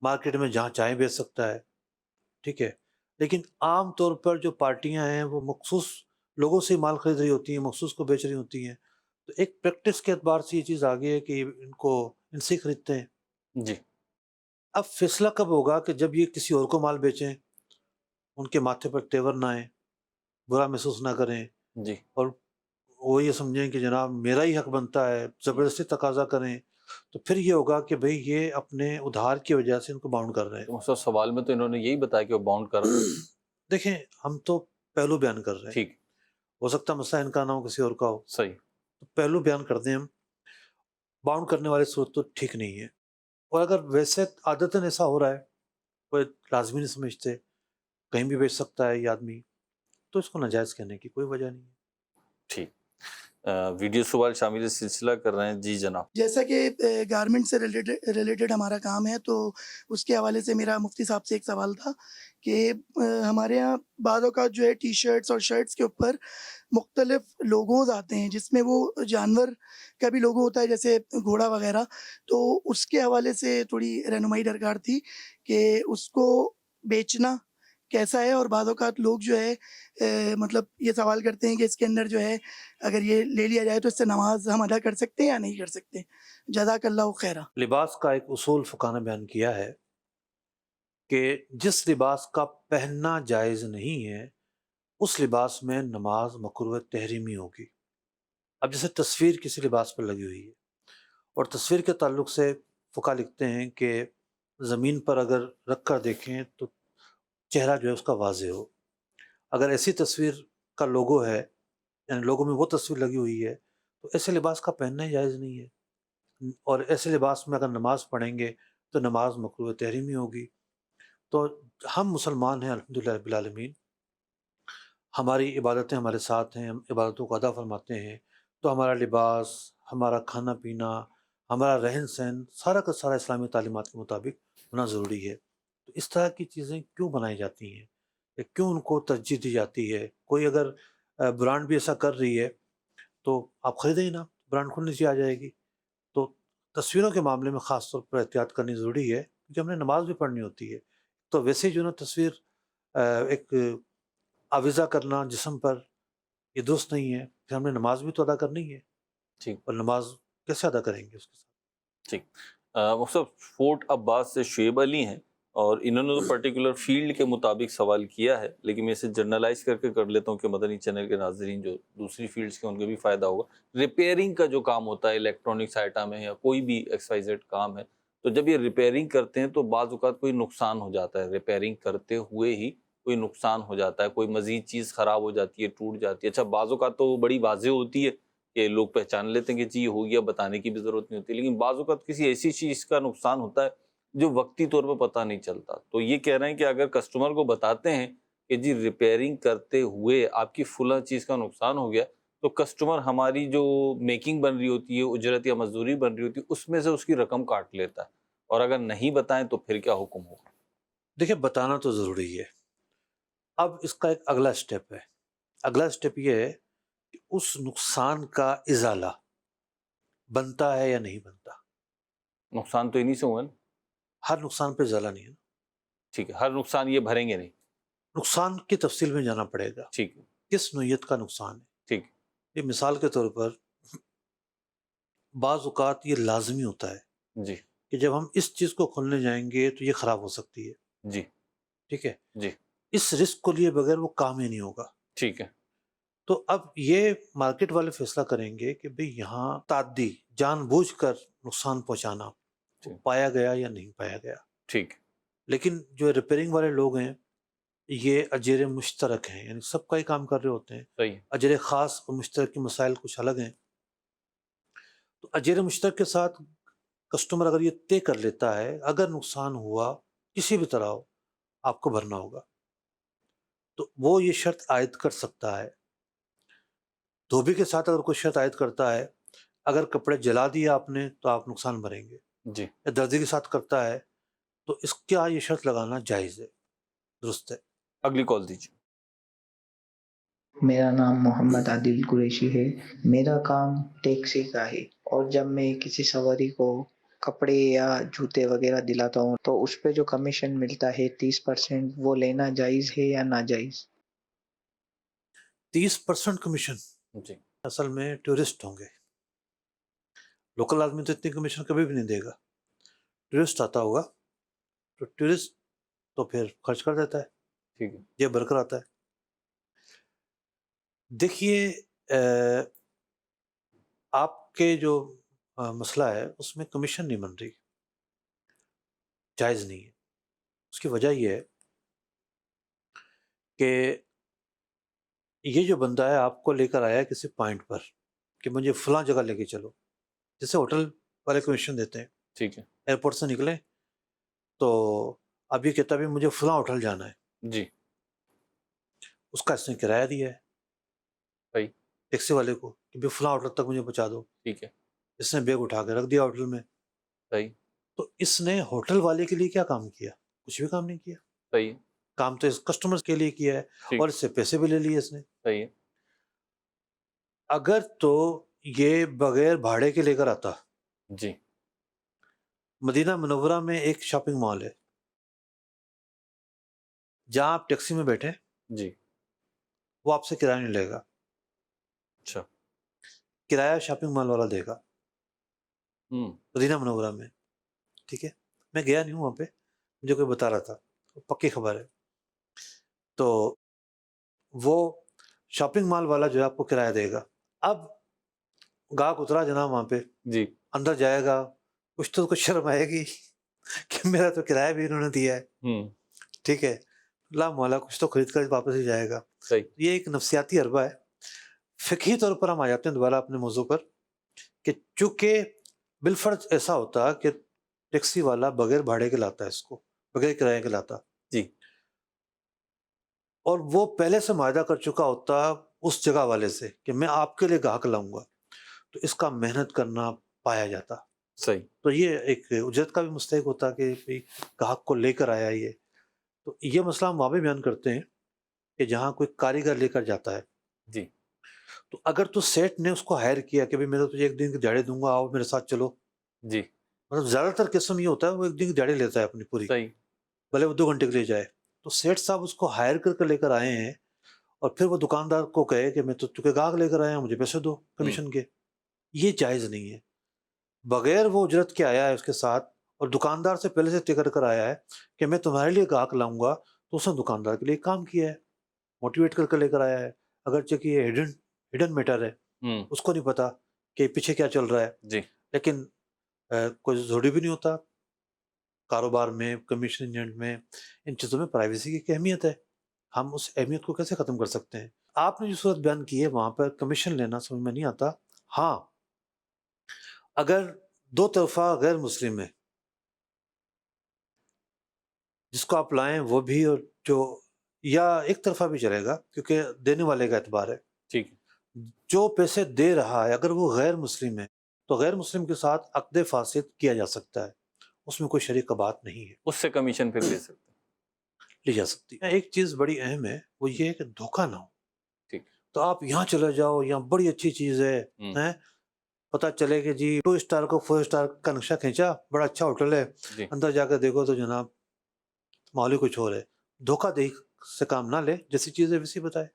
Speaker 4: مارکیٹ میں جہاں چاہیں بیچ سکتا ہے، ٹھیک ہے۔ لیکن عام طور پر جو پارٹیاں ہیں وہ مخصوص لوگوں سے مال خرید رہی ہوتی ہیں، مخصوص کو بیچ رہی ہوتی ہیں، تو ایک پریکٹس کے اعتبار سے یہ چیز آگئی ہے کہ ان سے خریدتے ہیں۔
Speaker 2: جی،
Speaker 4: اب فیصلہ کب ہوگا کہ جب یہ کسی اور کو مال بیچیں، ان کے ماتھے پر تیور نہ آئیں، برا محسوس نہ کریں،
Speaker 2: جی،
Speaker 4: اور وہ یہ سمجھیں کہ جناب میرا ہی حق بنتا ہے، زبردستی تقاضا کریں، تو پھر یہ ہوگا کہ بھئی یہ اپنے ادھار کی وجہ سے ان کو باؤنڈ کر رہے ہیں۔
Speaker 2: تو مسئلہ سوال میں تو انہوں نے یہی بتایا کہ وہ باؤنڈ کر رہے ہیں۔
Speaker 4: دیکھیں ہم تو پہلو بیان کر رہے ہیں،
Speaker 2: ٹھیک،
Speaker 4: ہو سکتا ہے مسئلہ ان کا نہ ہو، کسی اور کا ہو،
Speaker 2: صحیح،
Speaker 4: تو پہلو بیان کر دیں ہم۔ باؤنڈ کرنے والی صورت تو ٹھیک نہیں ہے، اور اگر ویسے عادتاً ایسا ہو رہا ہے، کوئی لازمی نہیں سمجھتے، کہیں بھی بیچ سکتا ہے یہ آدمی، تو اس کو ناجائز کہنے کی کوئی وجہ نہیں ہے۔
Speaker 2: ٹھیک۔ ویڈیو سوال شامل سلسلہ کر رہے ہیں، جی جناب۔
Speaker 8: جیسا کہ گارمنٹ سے ریلیٹڈ ہمارا کام ہے، تو اس کے حوالے سے میرا مفتی صاحب سے ایک سوال تھا کہ ہمارے یہاں بعض اوقات جو ہے ٹی شرٹس اور شرٹس کے اوپر مختلف لوگوز آتے ہیں، جس میں وہ جانور کا بھی لوگو ہوتا ہے جیسے گھوڑا وغیرہ، تو اس کے حوالے سے تھوڑی رہنمائی درکار تھی کہ اس کو بیچنا کیسا ہے، اور بعض اوقات لوگ جو ہے مطلب یہ سوال کرتے ہیں کہ اس کے اندر جو ہے اگر یہ لے لیا جائے تو اس سے نماز ہم ادا کر سکتے ہیں یا نہیں کر سکتے؟ جزاک اللہ خیرہ۔
Speaker 4: لباس کا ایک اصول فقہ نے بیان کیا ہے کہ جس لباس کا پہننا جائز نہیں ہے اس لباس میں نماز مکروہ تحریمی ہوگی۔ اب جیسے تصویر کسی لباس پر لگی ہوئی ہے، اور تصویر کے تعلق سے فقہ لکھتے ہیں کہ زمین پر اگر رکھ کر دیکھیں تو چہرہ جو ہے اس کا واضح ہو۔ اگر ایسی تصویر کا لوگو ہے، یعنی لوگو میں وہ تصویر لگی ہوئی ہے، تو ایسے لباس کا پہننا ہی جائز نہیں ہے، اور ایسے لباس میں اگر نماز پڑھیں گے تو نماز مکروہ تحریمی ہوگی۔ تو ہم مسلمان ہیں الحمدللہ رب العالمین، ہماری عبادتیں ہمارے ساتھ ہیں، ہم عبادتوں کو ادا فرماتے ہیں، تو ہمارا لباس، ہمارا کھانا پینا، ہمارا رہن سہن سارا کا سارا اسلامی تعلیمات کے مطابق ہونا ضروری ہے۔ تو اس طرح کی چیزیں کیوں بنائی جاتی ہیں، یا کیوں ان کو ترجیح دی جاتی ہے؟ کوئی اگر برانڈ بھی ایسا کر رہی ہے تو آپ خریدیں ہی نا، برانڈ کھلنے سے آ جائے گی۔ تو تصویروں کے معاملے میں خاص طور پر احتیاط کرنی ضروری ہے، کیونکہ ہم نے نماز بھی پڑھنی ہوتی ہے۔ تو ویسے جو نا تصویر ایک آویزہ کرنا جسم پر، یہ درست نہیں ہے۔ پھر ہم نے نماز بھی تو ادا کرنی ہے،
Speaker 2: ٹھیک
Speaker 4: اور نماز کیسے ادا کریں گے اس کے ساتھ؟
Speaker 2: ٹھیک مصطفیٰ فورٹ عباس سے شعیب علی ہیں، اور انہوں نے تو پرٹیکولر فیلڈ کے مطابق سوال کیا ہے، لیکن میں اسے جرنلائز کر کے کر لیتا ہوں کہ مدنی چینل کے ناظرین جو دوسری فیلڈز کے ان کو بھی فائدہ ہوگا۔ ریپیئرنگ کا جو کام ہوتا ہے الیکٹرانکس آئٹم ہے یا کوئی بھی ایکس وائی زیڈ کام ہے، تو جب یہ ریپیئرنگ کرتے ہیں تو بعض اوقات کوئی نقصان ہو جاتا ہے، ریپیئرنگ کرتے ہوئے ہی کوئی نقصان ہو جاتا ہے، کوئی مزید چیز خراب ہو جاتی ہے، ٹوٹ جاتی ہے۔ اچھا بعض اوقات تو بڑی واضح ہوتی ہے کہ لوگ پہچان لیتے ہیں کہ جی یہ ہو گیا، بتانے کی بھی ضرورت نہیں ہوتی، لیکن بعض اوقات کسی ایسی چیز کا نقصان ہوتا ہے جو وقتی طور پہ پتہ نہیں چلتا۔ تو یہ کہہ رہے ہیں کہ اگر کسٹمر کو بتاتے ہیں کہ جی ریپیئرنگ کرتے ہوئے آپ کی فلاں چیز کا نقصان ہو گیا، تو کسٹمر ہماری جو میکنگ بن رہی ہوتی ہے، اجرت یا مزدوری بن رہی ہوتی ہے، اس میں سے اس کی رقم کاٹ لیتا ہے، اور اگر نہیں بتائیں تو پھر کیا حکم ہوگا؟
Speaker 4: دیکھیں بتانا تو ضروری ہے۔ اب اس کا ایک اگلا سٹیپ ہے، اگلا سٹیپ یہ ہے کہ اس نقصان کا ازالہ بنتا ہے یا نہیں بنتا۔
Speaker 2: نقصان تو انہی سے ہوا نا؟
Speaker 4: ہر نقصان پہ ازالہ نہیں ہے نا،
Speaker 2: ٹھیک ہے، ہر نقصان یہ بھریں گے نہیں؟
Speaker 4: نقصان کی تفصیل میں جانا پڑے گا،
Speaker 2: ٹھیک ہے
Speaker 4: کس نوعیت کا نقصان ہے۔
Speaker 2: ٹھیک
Speaker 4: یہ مثال کے طور پر بعض اوقات یہ لازمی ہوتا ہے
Speaker 2: جی
Speaker 4: کہ جب ہم اس چیز کو کھولنے جائیں گے تو یہ خراب ہو سکتی ہے،
Speaker 2: جی
Speaker 4: ٹھیک ہے،
Speaker 2: جی
Speaker 4: اس رسک کو لیے بغیر وہ کام ہی نہیں ہوگا۔
Speaker 2: ٹھیک ہے
Speaker 4: تو اب یہ مارکیٹ والے فیصلہ کریں گے کہ بھئی یہاں تعدی جان بوجھ کر نقصان پہنچانا
Speaker 2: ٹھیک
Speaker 4: پایا گیا یا نہیں پایا گیا۔
Speaker 2: ٹھیک
Speaker 4: لیکن جو ریپیئرنگ والے لوگ ہیں یہ اجیر مشترک ہیں، یعنی سب کا ہی کام کر رہے ہوتے ہیں۔
Speaker 2: صحیح ہے
Speaker 4: اجیر خاص اور مشترک کے مسائل کچھ الگ ہیں۔ تو اجیر مشترک کے ساتھ کسٹمر اگر یہ طے کر لیتا ہے اگر نقصان ہوا کسی بھی طرح ہو آپ کو بھرنا ہوگا، تو وہ یہ شرط عائد کر سکتا ہے۔ دھوبی کے ساتھ اگر کوئی شرط عائد کرتا ہے اگر کپڑے جلا دیے آپ نے تو آپ نقصان بھریں گے،
Speaker 2: جی
Speaker 4: یا درزی کے ساتھ کرتا ہے تو اس کا یہ شرط لگانا جائز ہے، درست ہے۔
Speaker 2: اگلی کال دیجیے۔
Speaker 9: میرا نام محمد عادل قریشی ہے۔ میرا کام ٹیکسی کا ہے، اور جب میں کسی سواری کو کپڑے یا جوتے وغیرہ دلاتا ہوں تو اس پہ جو کمیشن ملتا ہے 30%، وہ لینا جائز ہے یا ناجائز؟
Speaker 4: 30% کمیشن
Speaker 2: جی
Speaker 4: اصل میں ٹورسٹ ہوں گے، لوکل آدمی تو اتنی کمیشن کبھی بھی نہیں دے گا۔ ٹورسٹ آتا ہوگا تو ٹورسٹ تو پھر خرچ کر دیتا ہے،
Speaker 2: ٹھیک ہے
Speaker 4: یہ برکر آتا ہے۔ دیکھیے آپ کے جو مسئلہ ہے اس میں کمیشن نہیں بن رہی، جائز نہیں ہے۔ اس کی وجہ یہ ہے کہ یہ جو بندہ ہے آپ کو لے کر آیا ہے کسی پوائنٹ پر کہ مجھے فلاں جگہ لے کے چلو، جیسے ہوٹل والے کمیشن دیتے ہیں،
Speaker 2: ٹھیک ہے
Speaker 4: ایئرپورٹ سے نکلیں تو اب یہ کہتا ہے مجھے فلاں ہوٹل جانا ہے،
Speaker 2: جی
Speaker 4: اس کا اس نے کرایہ دیا ہے
Speaker 2: صحیح
Speaker 4: ٹیکسی والے کو کہ بھی فلاں ہوٹل تک مجھے پہنچا دو،
Speaker 2: ٹھیک ہے
Speaker 4: اس نے بیگ اٹھا کے رکھ دیا ہوٹل میں،
Speaker 2: صحیح
Speaker 4: تو اس نے ہوٹل والے کے لیے کیا کام کیا؟ کچھ بھی کام نہیں کیا،
Speaker 2: صحیح ہے
Speaker 4: کام تو اس کسٹمر کے لیے کیا ہے،
Speaker 2: ٹھیک
Speaker 4: اور اس سے پیسے بھی لے لیے اس نے۔
Speaker 2: صحیح ہے
Speaker 4: اگر تو یہ بغیر بھاڑے کے لے کر آتا،
Speaker 2: جی
Speaker 4: مدینہ منورہ میں ایک شاپنگ مال ہے جہاں آپ ٹیکسی میں بیٹھے
Speaker 2: جی
Speaker 4: وہ آپ سے کرایہ نہیں لے گا،
Speaker 2: اچھا
Speaker 4: کرایہ شاپنگ مال والا دے گا مدینہ منورہ میں، ٹھیک ہے، میں گیا نہیں ہوں وہاں پہ، مجھے کوئی بتا رہا تھا، پکی خبر ہے۔ تو وہ شاپنگ مال والا جو ہے آپ کو کرایہ دے گا۔ اب گاہک اترا جناب وہاں پہ،
Speaker 2: جی
Speaker 4: اندر جائے گا، کچھ شرم آئے گی کہ میرا تو کرایہ بھی انہوں نے دیا ہے، ٹھیک ہے، لا مولا کچھ تو خرید کر واپس ہی جائے گا۔
Speaker 2: صحیح
Speaker 4: یہ ایک نفسیاتی حربہ ہے۔ فقہی طور پر ہم آ جاتے ہیں دوبارہ اپنے موضوع پر کہ چونکہ بالفرض ایسا ہوتا کہ ٹیکسی والا بغیر بھاڑے کے لاتا ہے اس کو، بغیر کرایے کے لاتا،
Speaker 2: جی
Speaker 4: اور وہ پہلے سے معاہدہ کر چکا ہوتا اس جگہ والے سے کہ میں آپ کے لیے گاہک لاؤں گا، تو اس کا محنت کرنا پایا جاتا۔
Speaker 2: صحیح
Speaker 4: تو یہ ایک اجرت کا بھی مستحق ہوتا کہ بھئی گاہک کو لے کر آیا یہ۔ تو یہ مسئلہ ہم وہاں بھی بیان کرتے ہیں کہ جہاں کوئی کاریگر لے کر جاتا ہے،
Speaker 2: جی
Speaker 4: تو اگر تو سیٹ نے اس کو ہائر کیا کہ بھئی میں تو تجھے ایک دن کی دیہڑی دوں گا، آؤ میرے ساتھ چلو،
Speaker 2: جی
Speaker 4: مطلب زیادہ تر قسم یہ ہوتا ہے وہ ایک دن کی دیہڑی لیتا ہے اپنی پوری،
Speaker 2: صحیح
Speaker 4: بھلے وہ 2 گھنٹے کے لیے جائے، تو سیٹ صاحب اس کو ہائر کر کے لے کر آئے ہیں اور پھر وہ دکاندار کو کہے کہ میں تو چونکہ گاہک لے کر آیا ہوں، مجھے پیسے دو کمیشن کے. یہ جائز نہیں ہے. بغیر وہ اجرت کے آیا ہے اس کے ساتھ، اور دکاندار سے پہلے سے طے کر آیا ہے کہ میں تمہارے لیے گاہک لاؤں گا، تو اس نے دکاندار کے لیے کام کیا ہے، موٹیویٹ کر لے کر آیا ہے. اگرچہ کہ یہ ہڈن میٹر ہے، اس کو نہیں پتا کہ پیچھے کیا چل رہا ہے.
Speaker 2: جی
Speaker 4: لیکن کوئی ضروری بھی نہیں ہوتا. کاروبار میں، کمیشن ایجنٹ میں، ان چیزوں میں پرائیویسی کی ایک اہمیت ہے. ہم اس اہمیت کو کیسے ختم کر سکتے ہیں؟ آپ نے جو صورت بیان کی ہے وہاں پر کمیشن لینا سمجھ میں نہیں آتا. ہاں، اگر دو طرفہ غیر مسلم ہے، جس کو آپ لائیں وہ بھی، اور جو، یا ایک طرفہ بھی چلے گا کیونکہ دینے والے کا اعتبار ہے.
Speaker 2: ٹھیک ہے.
Speaker 4: جو پیسے دے رہا ہے اگر وہ غیر مسلم ہے تو غیر مسلم کے ساتھ عقد فاسد کیا جا سکتا ہے، اس میں کوئی شریک بات نہیں ہے،
Speaker 2: اس سے کمیشن پھر لے سکتے ہیں.
Speaker 4: لی جا سکتی ہے. ایک چیز بڑی اہم ہے، وہ یہ ہے کہ دھوکہ نہ ہو.
Speaker 2: ٹھیک.
Speaker 4: تو آپ یہاں چلے جاؤ، یہاں بڑی اچھی چیز ہے، پتہ چلے کہ جی 2 اسٹار کو 4 اسٹار کا نقشہ کھینچا، بڑا اچھا ہوٹل ہے،
Speaker 2: جی
Speaker 4: اندر جا کے دیکھو تو جناب ماحول ہی کچھ اور ہے. دھوکہ دہی سے کام نہ لے، جیسی چیز ہے ویسی بتائے.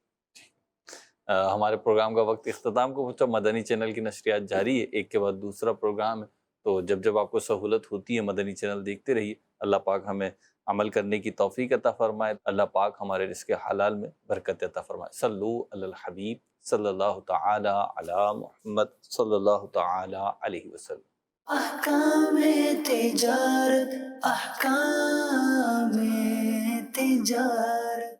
Speaker 2: ہمارے پروگرام کا وقت اختتام کو پہنچا. مدنی چینل کی نشریات جاری ہے، ایک کے بعد دوسرا پروگرام ہے، تو جب آپ کو سہولت ہوتی ہے مدنی چینل دیکھتے رہیے. اللہ پاک ہمیں عمل کرنے کی توفیق عطا فرمائے. اللہ پاک ہمارے رزق حلال میں برکت عطا فرمائے. صلو علی الحبیب صلی اللہ تعالی علی محمد صلی اللہ تعالی علیہ وسلم.
Speaker 10: احکام تجارت، احکام تجارت.